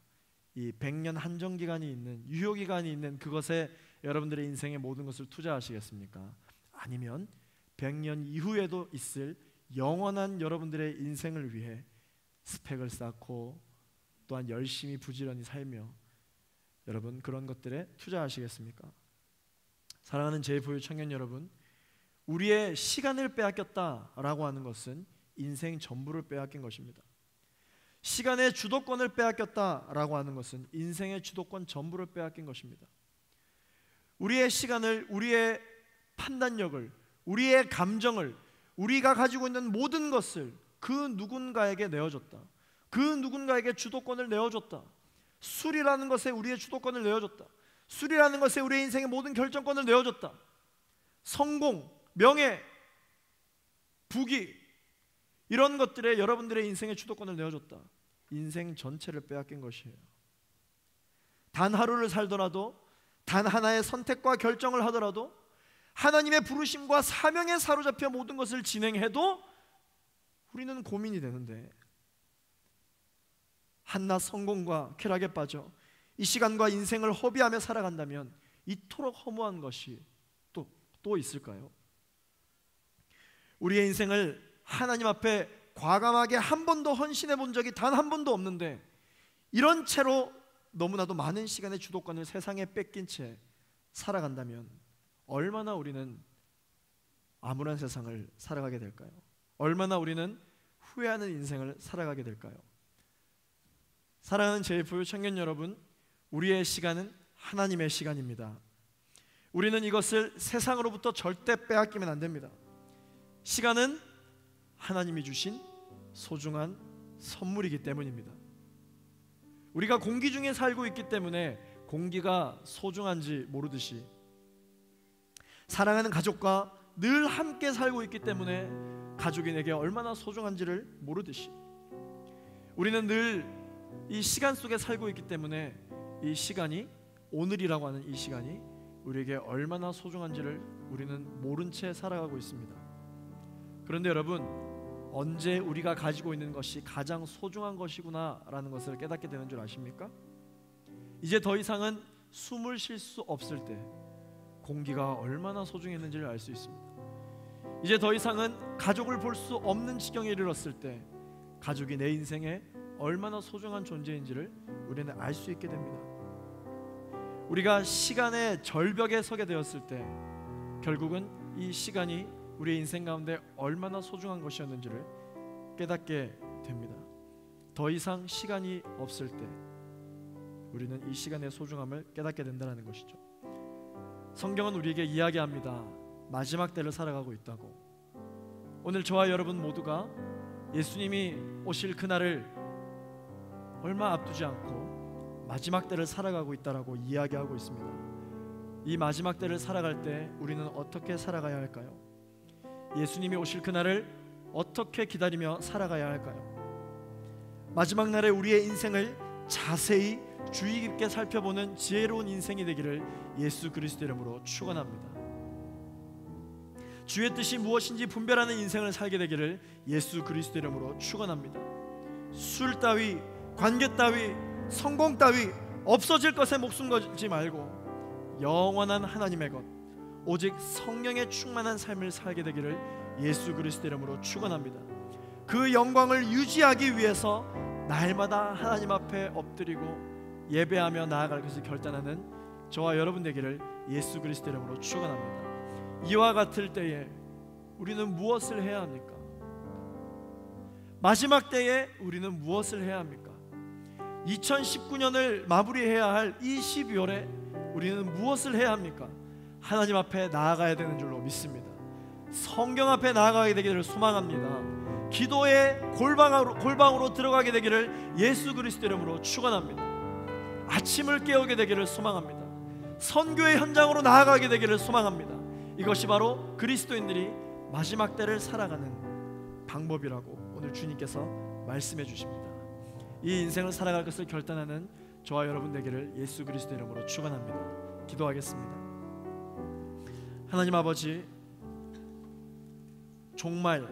이 100년 한정기간이 있는, 유효기간이 있는 그것에 여러분들의 인생의 모든 것을 투자하시겠습니까? 아니면 100년 이후에도 있을 영원한 여러분들의 인생을 위해 스펙을 쌓고 또한 열심히 부지런히 살며 여러분 그런 것들에 투자하시겠습니까? 사랑하는 제2부유 청년 여러분, 우리의 시간을 빼앗겼다라고 하는 것은 인생 전부를 빼앗긴 것입니다. 시간의 주도권을 빼앗겼다라고 하는 것은 인생의 주도권 전부를 빼앗긴 것입니다. 우리의 시간을, 우리의 판단력을, 우리의 감정을, 우리가 가지고 있는 모든 것을 그 누군가에게 내어줬다. 그 누군가에게 주도권을 내어줬다. 술이라는 것에 우리의 주도권을 내어줬다. 술이라는 것에 우리의 인생의 모든 결정권을 내어줬다. 성공, 명예, 부귀, 이런 것들에 여러분들의 인생의 주도권을 내어줬다. 인생 전체를 빼앗긴 것이에요. 단 하루를 살더라도, 단 하나의 선택과 결정을 하더라도, 하나님의 부르심과 사명에 사로잡혀 모든 것을 진행해도 우리는 고민이 되는데, 한낱 성공과 쾌락에 빠져 이 시간과 인생을 허비하며 살아간다면 이토록 허무한 것이 또 있을까요? 우리의 인생을 하나님 앞에 과감하게 한 번도 헌신해 본 적이 단 한 번도 없는데 이런 채로 너무나도 많은 시간의 주도권을 세상에 뺏긴 채 살아간다면 얼마나 우리는 암울한 세상을 살아가게 될까요? 얼마나 우리는 후회하는 인생을 살아가게 될까요? 사랑하는 JFU 청년 여러분, 우리의 시간은 하나님의 시간입니다. 우리는 이것을 세상으로부터 절대 빼앗기면 안 됩니다. 시간은 하나님이 주신 소중한 선물이기 때문입니다. 우리가 공기 중에 살고 있기 때문에 공기가 소중한지 모르듯이 사랑하는 가족과 늘 함께 살고 있기 때문에 가족이 내게 얼마나 소중한지를 모르듯이 우리는 늘 이 시간 속에 살고 있기 때문에 이 시간이, 오늘이라고 하는 이 시간이 우리에게 얼마나 소중한지를 우리는 모른 채 살아가고 있습니다. 그런데 여러분, 언제 우리가 가지고 있는 것이 가장 소중한 것이구나 라는 것을 깨닫게 되는 줄 아십니까? 이제 더 이상은 숨을 쉴 수 없을 때 공기가 얼마나 소중했는지를 알 수 있습니다. 이제 더 이상은 가족을 볼 수 없는 지경에 이르렀을 때 가족이 내 인생에 얼마나 소중한 존재인지를 우리는 알 수 있게 됩니다. 우리가 시간의 절벽에 서게 되었을 때 결국은 이 시간이 우리의 인생 가운데 얼마나 소중한 것이었는지를 깨닫게 됩니다. 더 이상 시간이 없을 때 우리는 이 시간의 소중함을 깨닫게 된다는 것이죠. 성경은 우리에게 이야기합니다. 마지막 때를 살아가고 있다고. 오늘 저와 여러분 모두가 예수님이 오실 그날을 얼마 앞두지 않고 마지막 때를 살아가고 있다라고 이야기하고 있습니다. 이 마지막 때를 살아갈 때 우리는 어떻게 살아가야 할까요? 예수님이 오실 그날을 어떻게 기다리며 살아가야 할까요? 마지막 날에 우리의 인생을 자세히 주의 깊게 살펴보는 지혜로운 인생이 되기를 예수 그리스도 이름으로 축원합니다. 주의 뜻이 무엇인지 분별하는 인생을 살게 되기를 예수 그리스도 이름으로 축원합니다. 술 따위, 관계 따위, 성공 따위 없어질 것에 목숨 걸지 말고 영원한 하나님의 것, 오직 성령에 충만한 삶을 살게 되기를 예수 그리스도 이름으로 축원합니다. 그 영광을 유지하기 위해서 날마다 하나님 앞에 엎드리고 예배하며 나아갈 것을 결단하는 저와 여러분 되기를 예수 그리스도 이름으로 축원합니다. 이와 같을 때에 우리는 무엇을 해야 합니까? 마지막 때에 우리는 무엇을 해야 합니까? 2019년을 마무리해야 할 이 12월에 우리는 무엇을 해야 합니까? 하나님 앞에 나아가야 되는 줄로 믿습니다. 성경 앞에 나아가게 되기를 소망합니다. 기도의 골방으로 들어가게 되기를 예수 그리스도 이름으로 축원합니다. 아침을 깨우게 되기를 소망합니다. 선교의 현장으로 나아가게 되기를 소망합니다. 이것이 바로 그리스도인들이 마지막 때를 살아가는 방법이라고 오늘 주님께서 말씀해 주십니다. 이 인생을 살아갈 것을 결단하는 저와 여러분 되기를 예수 그리스도 이름으로 축원합니다. 기도하겠습니다. 하나님 아버지, 종말,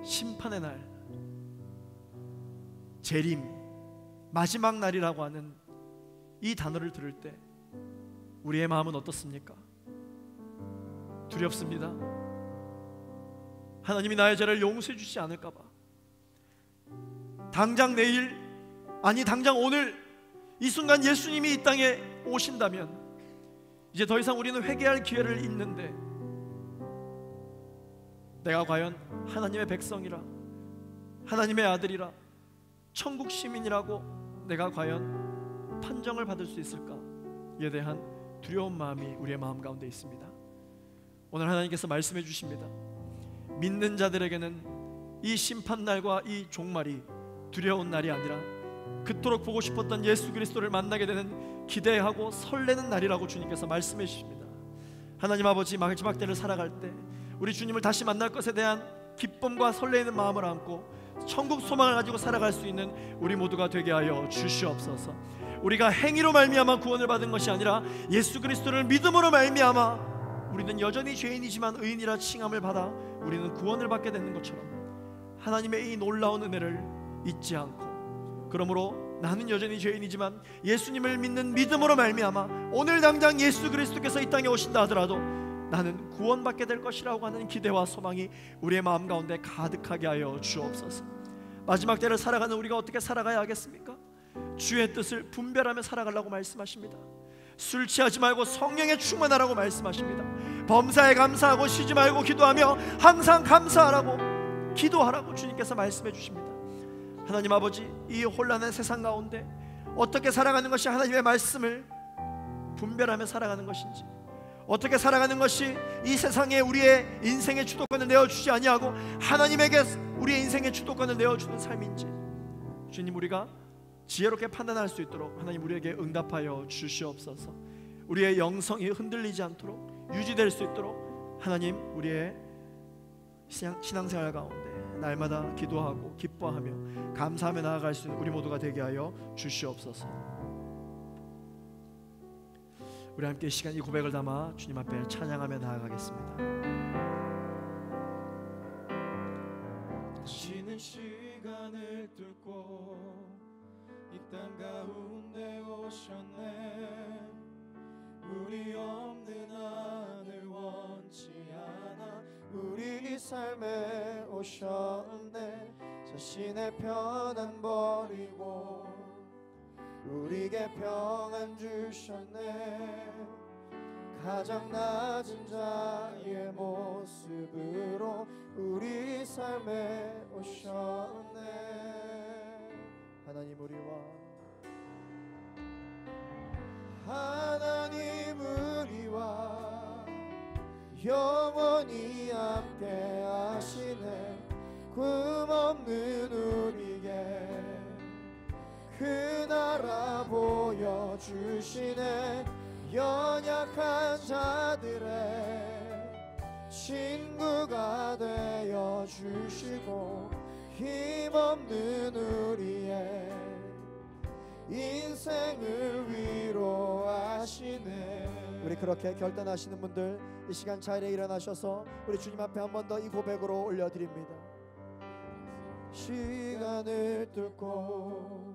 심판의 날, 재림, 마지막 날이라고 하는 이 단어를 들을 때 우리의 마음은 어떻습니까? 두렵습니다. 하나님이 나의 죄를 용서해 주시지 않을까 봐, 당장 내일, 아니 당장 오늘 이 순간 예수님이 이 땅에 오신다면 이제 더 이상 우리는 회개할 기회를 잃는데 내가 과연 하나님의 백성이라, 하나님의 아들이라, 천국 시민이라고 내가 과연 판정을 받을 수 있을까에 대한 두려운 마음이 우리의 마음 가운데 있습니다. 오늘 하나님께서 말씀해 주십니다. 믿는 자들에게는 이 심판날과 이 종말이 두려운 날이 아니라 그토록 보고 싶었던 예수 그리스도를 만나게 되는 기대하고 설레는 날이라고 주님께서 말씀해 주십니다. 하나님 아버지, 마지막 때를 살아갈 때 우리 주님을 다시 만날 것에 대한 기쁨과 설레이는 마음을 안고 천국 소망을 가지고 살아갈 수 있는 우리 모두가 되게 하여 주시옵소서. 우리가 행위로 말미암아 구원을 받은 것이 아니라 예수 그리스도를 믿음으로 말미암아 우리는 여전히 죄인이지만 의인이라 칭함을 받아 우리는 구원을 받게 되는 것처럼 하나님의 이 놀라운 은혜를 잊지 않고, 그러므로 나는 여전히 죄인이지만 예수님을 믿는 믿음으로 말미암아 오늘 당장 예수 그리스도께서 이 땅에 오신다 하더라도 나는 구원받게 될 것이라고 하는 기대와 소망이 우리의 마음 가운데 가득하게 하여 주옵소서. 마지막 때를 살아가는 우리가 어떻게 살아가야 하겠습니까? 주의 뜻을 분별하며 살아가려고 말씀하십니다. 술 취하지 말고 성령에 충만하라고 말씀하십니다. 범사에 감사하고 쉬지 말고 기도하며 항상 감사하라고 기도하라고 주님께서 말씀해 주십니다. 하나님 아버지, 이 혼란한 세상 가운데 어떻게 살아가는 것이 하나님의 말씀을 분별하며 살아가는 것인지, 어떻게 살아가는 것이 이 세상에 우리의 인생의 주도권을 내어주지 아니하고 하나님에게 우리의 인생의 주도권을 내어주는 삶인지, 주님, 우리가 지혜롭게 판단할 수 있도록 하나님 우리에게 응답하여 주시옵소서. 우리의 영성이 흔들리지 않도록 유지될 수 있도록 하나님 우리의 신앙생활 가운데 날마다 기도하고 기뻐하며 감사하며 나아갈 수 있는 우리 모두가 되게 하여 주시옵소서. 우리 함께 이 시간 이 고백을 담아 주님 앞에 찬양하며 나아가겠습니다. 다시는 시간을 뚫고 이 땅 가운데 오셨네. 우리 없는 하늘 원치 않아 우리 삶에 오셨네. 자신의 편안 버리고 우리에게 평안 주셨네. 가장 낮은 자의 모습으로 우리 삶에 오셨네. 하나님 우리와 영원히 함께 하시네. 꿈없는 우리에게 그 나라 보여주시네. 연약한 자들의 친구가 되어 주시고 힘없는 우리의 인생을 위로하시네. 우리 그렇게 결단하시는 분들 이 시간 자리에 일어나셔서 우리 주님 앞에 한 번 더 이 고백으로 올려드립니다. 시간을 뚫고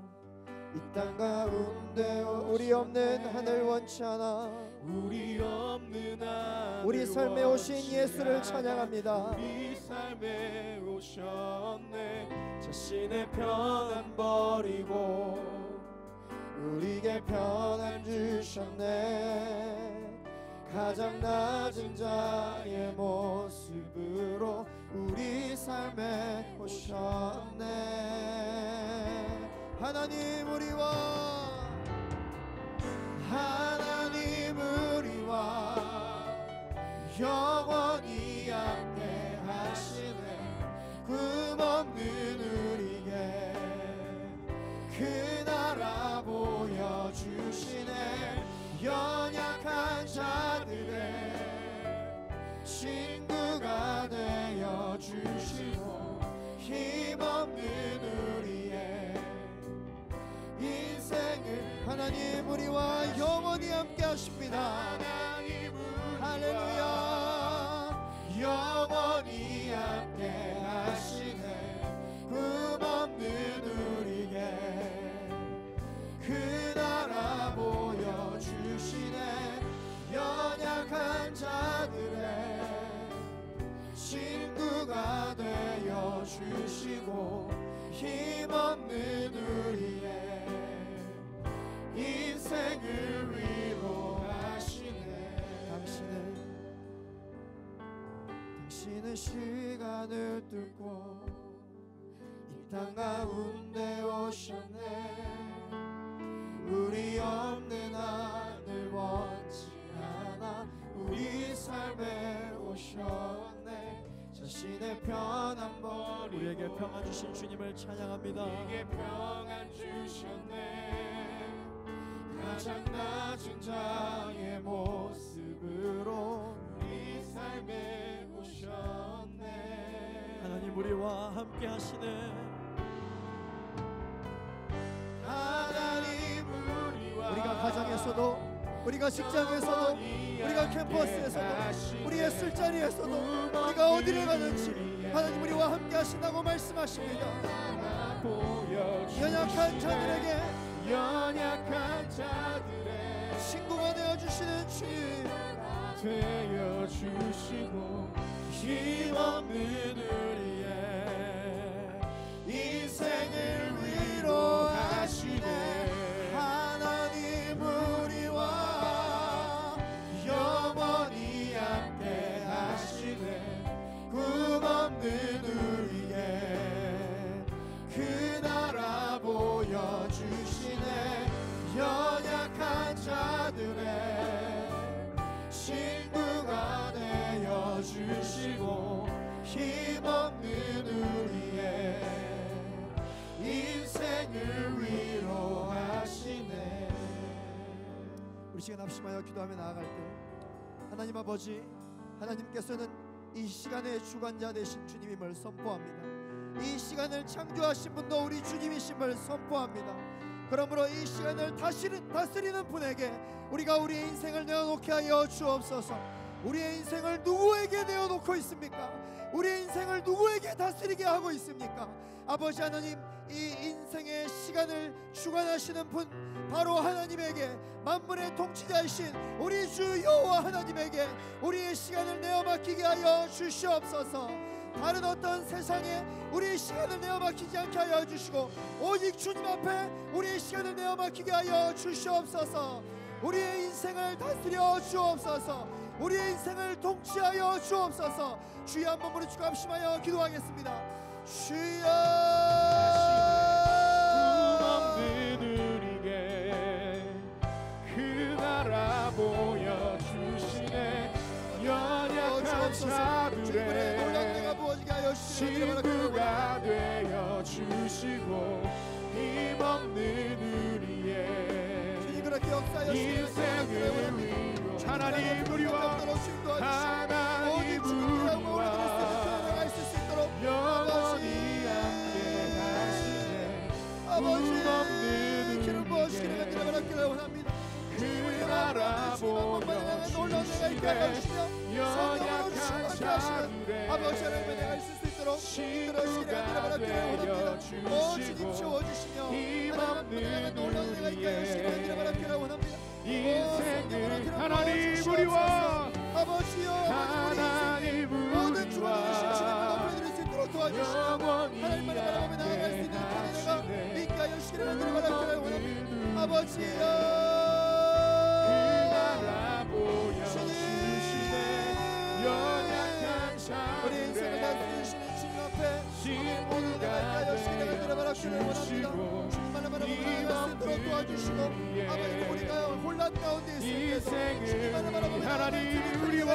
이 땅 가운데 우리 없는 하늘 원치 않아 우리 없는 하늘 우리 삶에 오신 예수를 찬양합니다. 우리 삶에 오셨네. 자신의 편안 버리고 우리에게 평안 주셨네. 가장 낮은 자의 모습으로 우리 삶에 오셨네. 하나님 우리와 영원히 함께 하시네. 꿈없는 우리에게 그 나라 보여주시네. 연약한 자들의 친구가 되어 주시고 힘없는 우리의 인생을 하나님 우리와 영원히 함께 하십니다. 할렐루야. 영원히 함께 하시네. 꿈없는 우리에게 그 나라 보여주시네. 연약한 자들의 친구가 되어 주시고 힘없는 우리의 인생을 위로하시네. 당신은 시간을 뚫고 이 땅 가운데 오셨네. 우리 없는 하늘 원치 않아 우리 삶에 오셨네. 자신의 편안 버리고 우리에게 평안 주신 주님을 찬양합니다. 우리에게 평안 주셨네. 가장 낮은 자의 모습으로 우리 삶에 오셨네. 하나님 우리와 함께 하시네. 하나님 우리가 가정에서도 우리가 직장에서도 우리가 캠퍼스에서도 우리의 술자리에서도 우리가 어디를 가든지 하나님 우리와 함께 하신다고 말씀하십니다. 연약한 자들에게 연약한 자들의 친구가 되어주시는 주님, 되어 주시고 힘없는 우리의 인생을 위로하시네. 하나님 우리와 영원히 함께 하시네. 꿈없는 우리의 그 나라 보여주시네. 연약한 자들의 친구가 되어 주시고 힘없는 우리의 인생을 위로하시네. 우리 시간 합심하여 기도하며 나아갈 때 하나님 아버지, 하나님께서는 이 시간의 주관자 되신 주님임을 선포합니다. 이 시간을 창조하신 분도 우리 주님이심을 선포합니다. 그러므로 이 시간을 다스리는 분에게 우리가 우리의 인생을 내어놓게 하여 주옵소서. 우리의 인생을 누구에게 내어놓고 있습니까? 우리의 인생을 누구에게 다스리게 하고 있습니까? 아버지 하나님, 이 인생의 시간을 주관하시는 분 바로 하나님에게, 만물의 통치자이신 우리 주 여호와 하나님에게 우리의 시간을 내어 맡기게 하여 주시옵소서. 다른 어떤 세상에 우리의 시간을 내어 맡기지 않게 하여 주시고 오직 주님 앞에 우리의 시간을 내어 맡기게 하여 주시옵소서. 우리의 인생을 다스려 주옵소서. 우리의 인생을 통치하여 주옵소서. 주여 한 번으로 주가 합심하여 기도하겠습니다. 주여, 꿈없는 우리에게 그 나라 보여주시네. 연약한 자들의 친구가 되어 주시고 힘없는 우리의 인생을 위로 하나님 우리와 하나님 우리와 영원히 함께 하시네. 꿈없는 우리에게 그 나라 보여주시네. 연약한 자들의 친구가 되어 주시고 힘없는 우리의 인생을 하나님 우리와 하나님 우리와 영원히 함께 하시네. 아버지여, 그 나라 보여주시네. 연약한 우리 인생을 자들의 다스리시는 주님 앞에 친구가 되어 주시고 힘없는 도와주시고 아버지, 우리가 혼란 가운데 있을 때도 인생을 하나님 우리와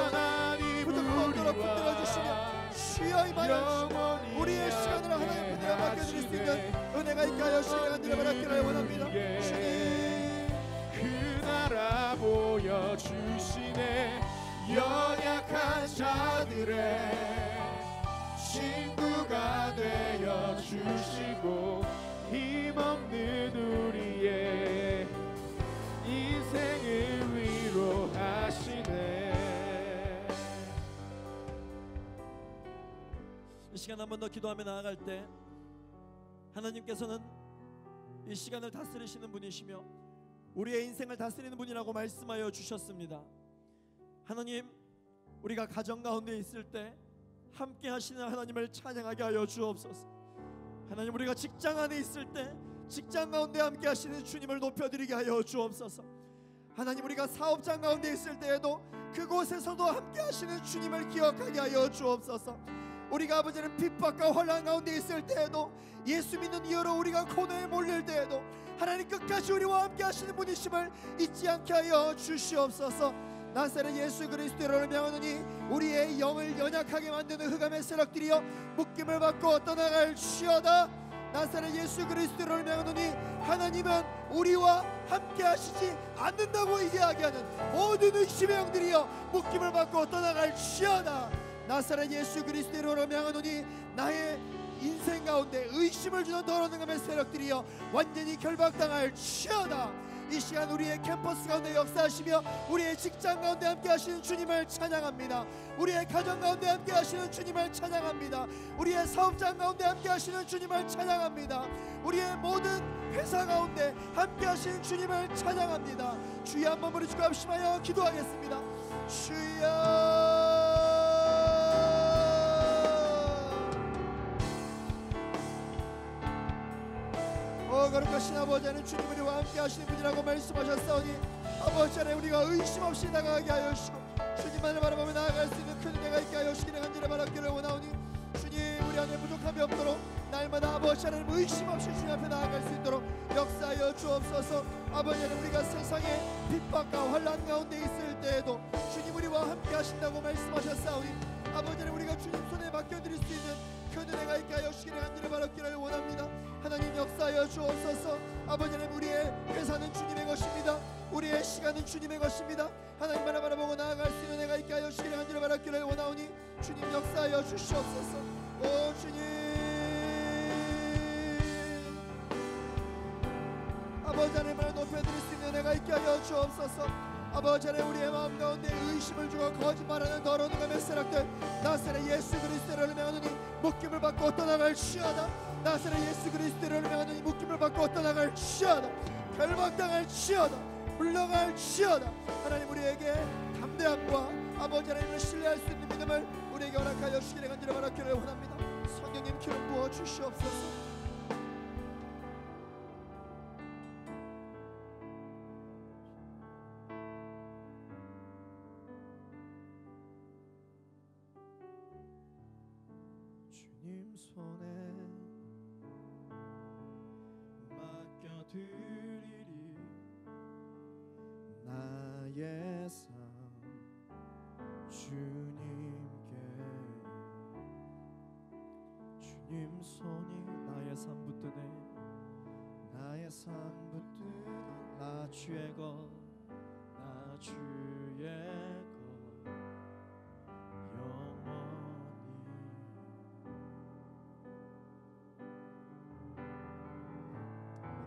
하나님 붙들어 주시며 주여 임하여 우리의 시간을 하나님 분들에 맡겨드릴 수 있는 은혜가 있게 하여 시간을 드려받기를 원합니다. 주님, 그 나라 보여주시네. 연약한 자들의 친구가 되어 주시고 힘없는 우리의 인생을 위로하시네. 이 시간 한 번 더 기도하며 나아갈 때 하나님께서는 이 시간을 다스리시는 분이시며 우리의 인생을 다스리는 분이라고 말씀하여 주셨습니다. 하나님, 우리가 가정 가운데 있을 때 함께 하시는 하나님을 찬양하게 하여 주옵소서. 하나님, 우리가 직장 안에 있을 때 직장 가운데 함께 하시는 주님을 높여드리게 하여 주옵소서. 하나님, 우리가 사업장 가운데 있을 때에도 그곳에서도 함께 하시는 주님을 기억하게 하여 주옵소서. 우리가 아버지는 핍박과 혼란 가운데 있을 때에도 예수 믿는 이유로 우리가 고뇌에 몰릴 때에도 하나님 끝까지 우리와 함께 하시는 분이심을 잊지 않게 하여 주시옵소서. 나사렛 예수 그리스도를 명하노니 우리의 영을 연약하게 만드는 흑암의 세력들이여 묶임을 받고 떠나갈지어다. 나사렛 예수 그리스도를 명하노니 하나님은 우리와 함께 하시지 않는다고 이야기하는 모든 의심의 영들이여 묶임을 받고 떠나갈지어다. 나사렛 예수 그리스도로 명하노니 나의 인생 가운데 의심을 주는 더러운 흑암의 세력들이여 완전히 결박당할지어다. 이 시간 우리의 캠퍼스 가운데 역사하시며 우리의 직장 가운데 함께 하시는 주님을 찬양합니다. 우리의 가정 가운데 함께 하시는 주님을 찬양합니다. 우리의 사업장 가운데 함께 하시는 주님을 찬양합니다. 우리의 모든 회사 가운데 함께 하시는 주님을 찬양합니다. 주여 한번 부르시고 합심하여 기도하겠습니다. 주여 거룩하신 아버지 하나님, 주님 우리와 함께 하시는 분이라고 말씀하셨사오니 아버지 하나님, 우리가 의심 없이 나가게 하여 주시고 주님만을 바라보며 나아갈 수 있는 큰 은혜가 있게 하여 주시기를 간절히 바라기를 원하오니 주님 우리 안에 부족함이 없도록 날마다 아버지 하나님 의심 없이 주님 앞에 나아갈 수 있도록 역사하여 주옵소서. 아버지 하나님, 우리가 세상의 핍박과 환난 가운데 있을 때에도 주님 우리와 함께 하신다고 말씀하셨사오니 아버지 하나님, 우리가 주님 손에 맡겨드릴 수 있는 큰 은혜가 있게 하여 주시기를 간절히 바라기를 원합니다. 하나님 역사하여 주옵소서. 아버지 하나님, 우리의 회사는 주님의 것입니다. 우리의 시간은 주님의 것입니다. 하나님만을 바라보고 나아갈 수 있는 은혜가 있게 하여 주시기를 간절히 바라기를 원하오니 주님 역사하여 주시옵소서. 오 주님, 아버지 하나님을 높여드릴 수 있는 은혜가 있게 하여 주옵소서. 아버지 하나님, 우리의 마음 가운데 의심을 주고 거짓말하는 더러운 감의 세력들 나사렛 예수 그리스도를 명하노니 묶임을 받고 떠나갈지어다. 나사렛 예수 그리스도를 명하노니 묶임을 받고 떠나갈지어다. 결박당할지어다. 물러갈지어다. 하나님, 우리에게 담대함과 아버지 하나님을 신뢰할 수 있는 믿음을 우리에게 허락하여 주시기를 간절히 바라기를 원합니다. 성령님 기름 부어 주시옵소서. 주님 손에 맡겨드리리 나의 삶 주님께. 주님 손이 나의 삶 붙드네. 나의 삶 붙드는 나 주의 것, 나 주의 것 영원히.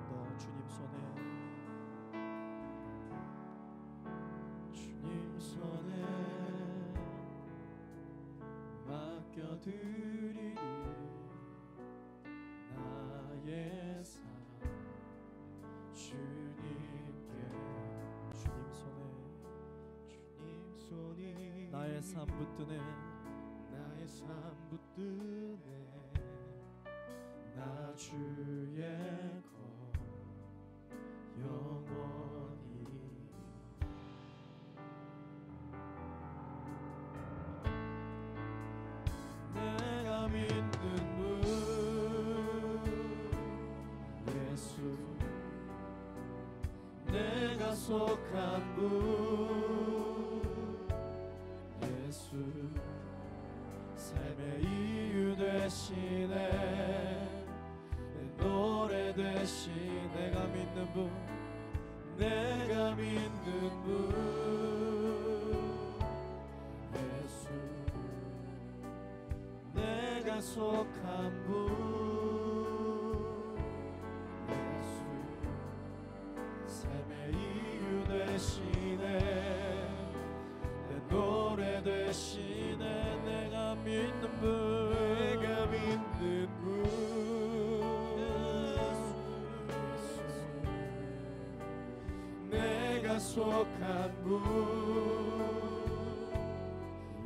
너 주님 손에, 주님 손에 맡겨드리리 나의 삶 주님께. 주님 손이 나의 삶 붙드네. 나의 삶 붙드네. 나 주의 것 영원히. 내가 믿는 분 예수, 내가 속한 분 예수, 삶의 이유 되시네. 내 노래 되시. 내가 믿는 분, 내가 믿는 분 예수, 내가 속한 분 예수, 삶의 이유 되시네. 내 노래 되시네. 내가 믿는 분, 내가 믿는 분 예수, 내가 속한 분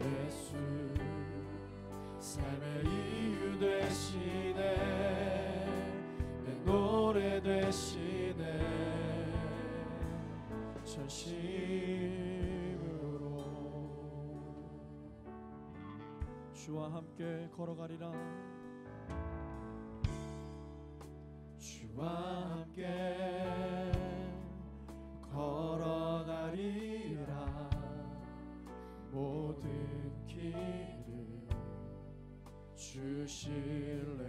예수, 삶의 이유 되시네. 내 노래 되시네. 전심으로 주와 함께 걸어가리라. 주와 함께 걸어가리라. 모든 길을 주실래.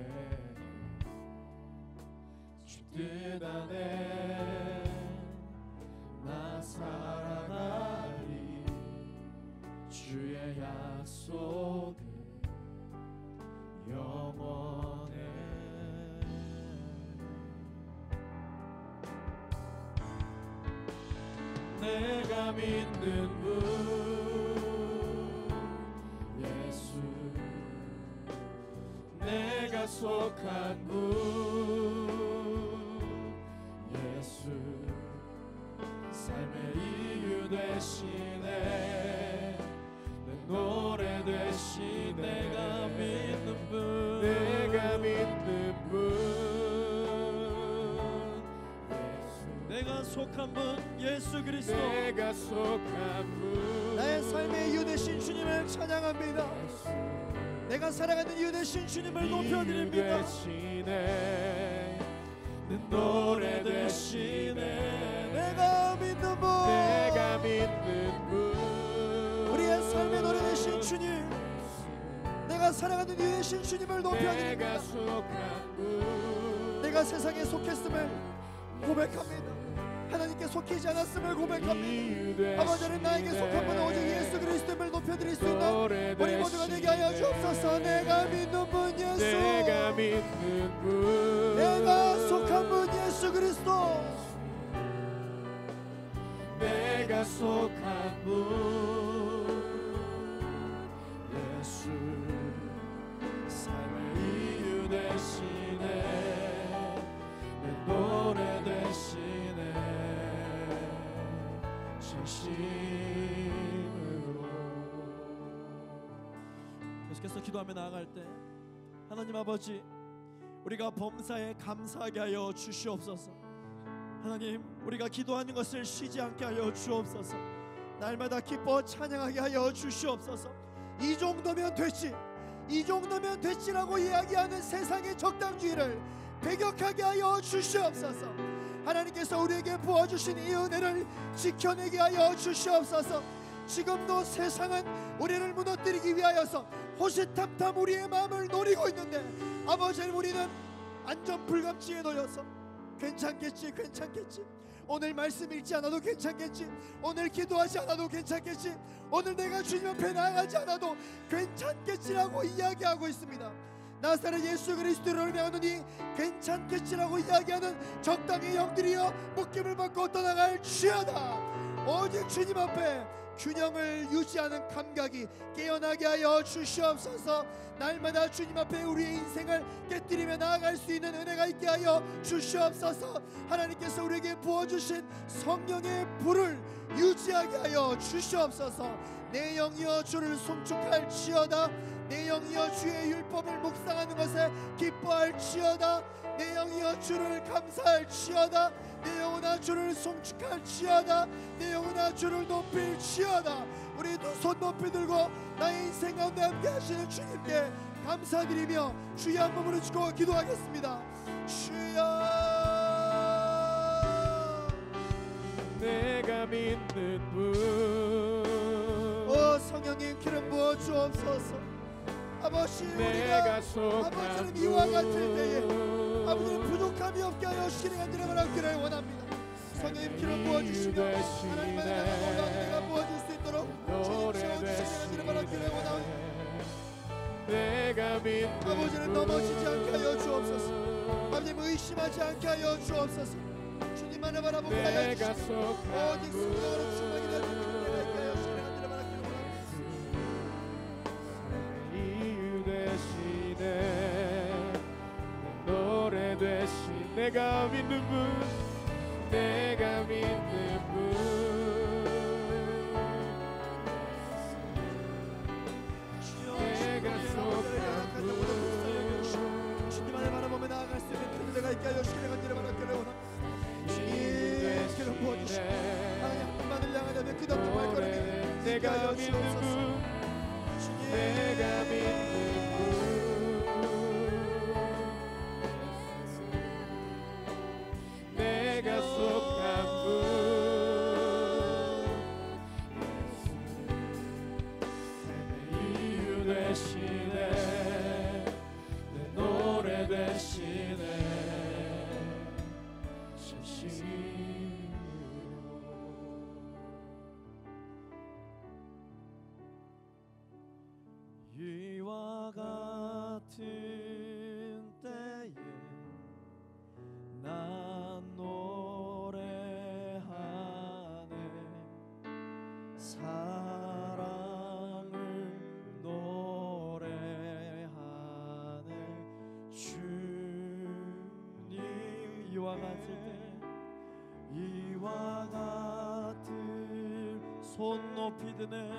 주 뜻 안에 나 살아가리. 주의 약속은 영원해. 내가 믿는 분 예수 내가 속한 분 예수 삶의 이유 되시네 내 노래 되시 내가 믿는 분 내가 믿는 분 내가 속한 분 예수 그리스도 내가 속한 분 나의 삶의 이유 되신 주님을 찬양합니다. 내가 살아가는 이유 되신 주님을 높여드립니다. 되시네 내 노래 되시네 내가 믿는 분 내가 믿는 분 우리의 삶의 노래 되신 주님 내가 살아가는 이유 되신 주님을 높여드립니다. 내가 속한 분 내가 세상에 속했음을 고백합니다. 하나님께 속히지 않았음을 고백합니다. 아버지는 나에게 속한 분 오직 예수 그리스도를 높여드릴 수 있는 우리 모두가 되게 하여 주옵소서. 내가 믿는 분 예수 내가 믿는 분 내가 속한 분 예수 그리스도 내가 속한 분 예수 삶의 이유 되시네 내 노래 되시네 진심으로 계속해서 기도하며 나아갈 때 하나님 아버지 우리가 범사에 감사하게 하여 주시옵소서. 하나님 우리가 기도하는 것을 쉬지 않게 하여 주옵소서. 날마다 기뻐 찬양하게 하여 주시옵소서. 이 정도면 됐지 이 정도면 됐지라고 이야기하는 세상의 적당주의를 배격하게 하여 주시옵소서. 하나님께서 우리에게 부어주신 이 은혜를 지켜내게 하여 주시옵소서. 지금도 세상은 우리를 무너뜨리기 위하여서 호시탐탐 우리의 마음을 노리고 있는데 아버지 우리는 안전불감지에 놓여서 괜찮겠지 오늘 말씀 읽지 않아도 괜찮겠지 오늘 기도하지 않아도 괜찮겠지 오늘 내가 주님 앞에 나아가지 않아도 괜찮겠지라고 이야기하고 있습니다. 나사렛 예수 그리스도를 명하노니 괜찮겠지라고 이야기하는 적당히 영들이여 묶임을 받고 떠나갈지어다. 오직 주님 앞에 균형을 유지하는 감각이 깨어나게 하여 주시옵소서. 날마다 주님 앞에 우리의 인생을 깨뜨리며 나아갈 수 있는 은혜가 있게 하여 주시옵소서. 하나님께서 우리에게 부어주신 성령의 불을 유지하게 하여 주시옵소서. 내 영이여 주를 송축할지어다. 내 영이여 주의 율법을 묵상하는 것에 기뻐할지어다. 내 영이여 주를 감사할지어다. 내 영혼아 주를 송축할지어다. 내 영혼아 주를 높일지어다. 우리 두 손 높이 들고 나의 인생 가운데 함께 하시는 주님께 감사드리며 주여 한 몸으로 주고 기도하겠습니다. 주여 내가 믿는 분 오 성령님 기름 부어 주옵소서. 아버지 우리가 아버지는 이와 같을 때에 아버지는 부족함이 없게 하여 주시는 간절히 바라기를 원합니다. 성령님 기름 부어주시며 하나님의 내가 부어줄 수 있도록 주님 채워주시는 간절히 바라기를 원합니다. 내가 믿는 아버지는 넘어지지 않게 하여 주옵소서. 아버님 의심하지 않게 하여 주옵소서. 주님만을 바라보고 하여 주시고 오직 성령으로 충만히 되는 주님에게 하여 주시는 간절히 바라기를 원합니다. 이유 되시네 내 노래 되신 내가 믿는 분 내가 믿는 분 내가 속한 분 주님만을 바라보며 나아갈 수 있는 큰 은혜가 있게 하여 주시는 간절히 바라기를 원합니다. 주님 기름 부어주시고 하나님 한분만을 향하여 끝없는 발걸음이 내가 믿는 분 내가 믿는 분 내가 속한 분 삶의 이유 되시네 내 노래 되시네 진심으로. 사랑을 노래하네 주님. 이와 같을 손 높이 드네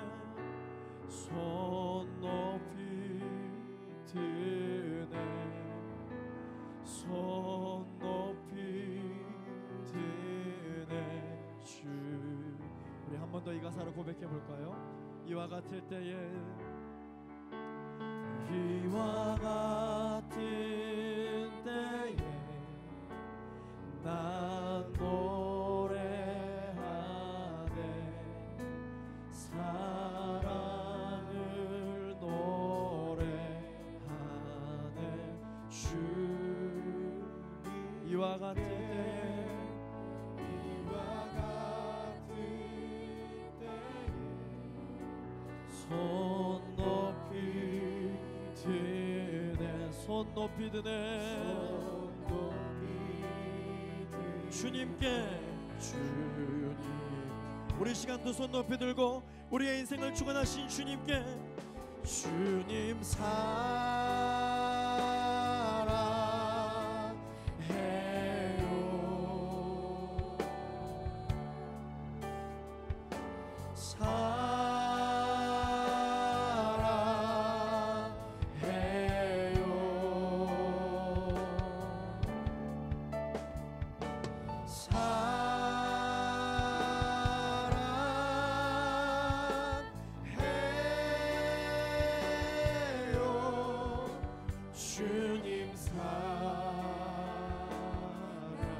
손 높이 드네 손 높이 드네 주. 우리 한 번 더 이 가사로 고백해 볼까요? 이와 같을 때에 이와 같은 때에 난 노래하네 사랑을 노래하네 주. 이와 같을 때에 손 높이 드네 손 높이 드네 주님께 주님. 우리 시간도 손 높이 들고 우리의 인생을 주관하신 주님께 주님 사랑해요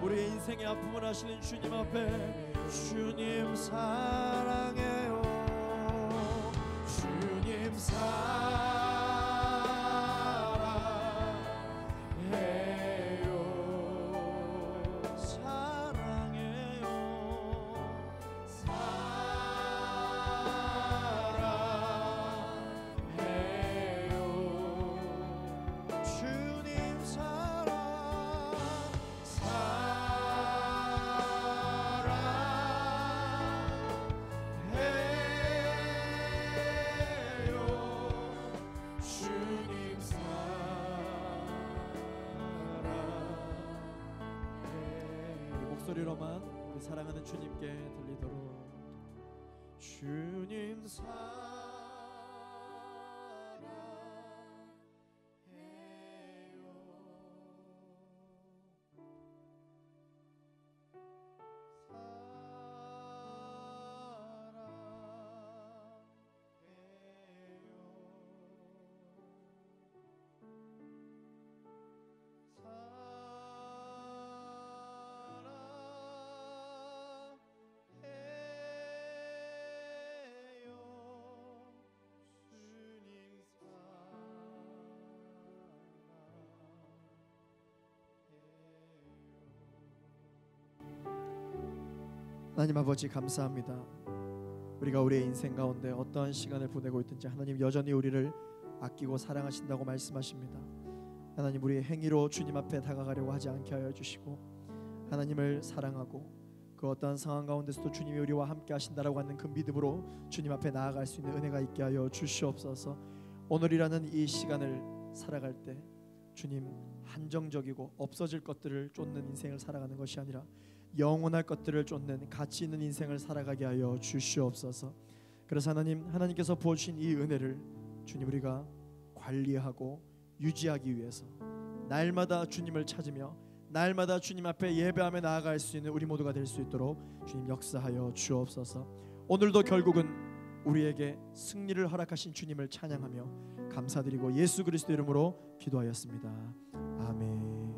우리의 인생의 아픔을 아시는 주님 앞에 주님 사랑해요 주님 사랑해요 사랑해요 사랑해요 주님 목소리로만 우리 사랑하는 주님께 들리도록 주님 하나님 아버지 감사합니다. 우리가 우리의 인생 가운데 어떠한 시간을 보내고 있든지 하나님 여전히 우리를 아끼고 사랑하신다고 말씀하십니다. 하나님 우리의 행위로 주님 앞에 다가가려고 하지 않게 하여 주시고 하나님을 사랑하고 그 어떠한 상황 가운데서도 주님이 우리와 함께 하신다라고 하는 그 믿음으로 주님 앞에 나아갈 수 있는 은혜가 있게 하여 주시옵소서. 오늘이라는 이 시간을 살아갈 때 주님 한정적이고 없어질 것들을 쫓는 인생을 살아가는 것이 아니라 영원할 것들을 쫓는 가치 있는 인생을 살아가게 하여 주시옵소서. 그래서 하나님께서 부어주신 이 은혜를 주님 우리가 관리하고 유지하기 위해서 날마다 주님을 찾으며 날마다 주님 앞에 예배하며 나아갈 수 있는 우리 모두가 될 수 있도록 주님 역사하여 주옵소서. 오늘도 결국은 우리에게 승리를 허락하신 주님을 찬양하며 감사드리고 예수 그리스도 이름으로 기도하였습니다. 아멘.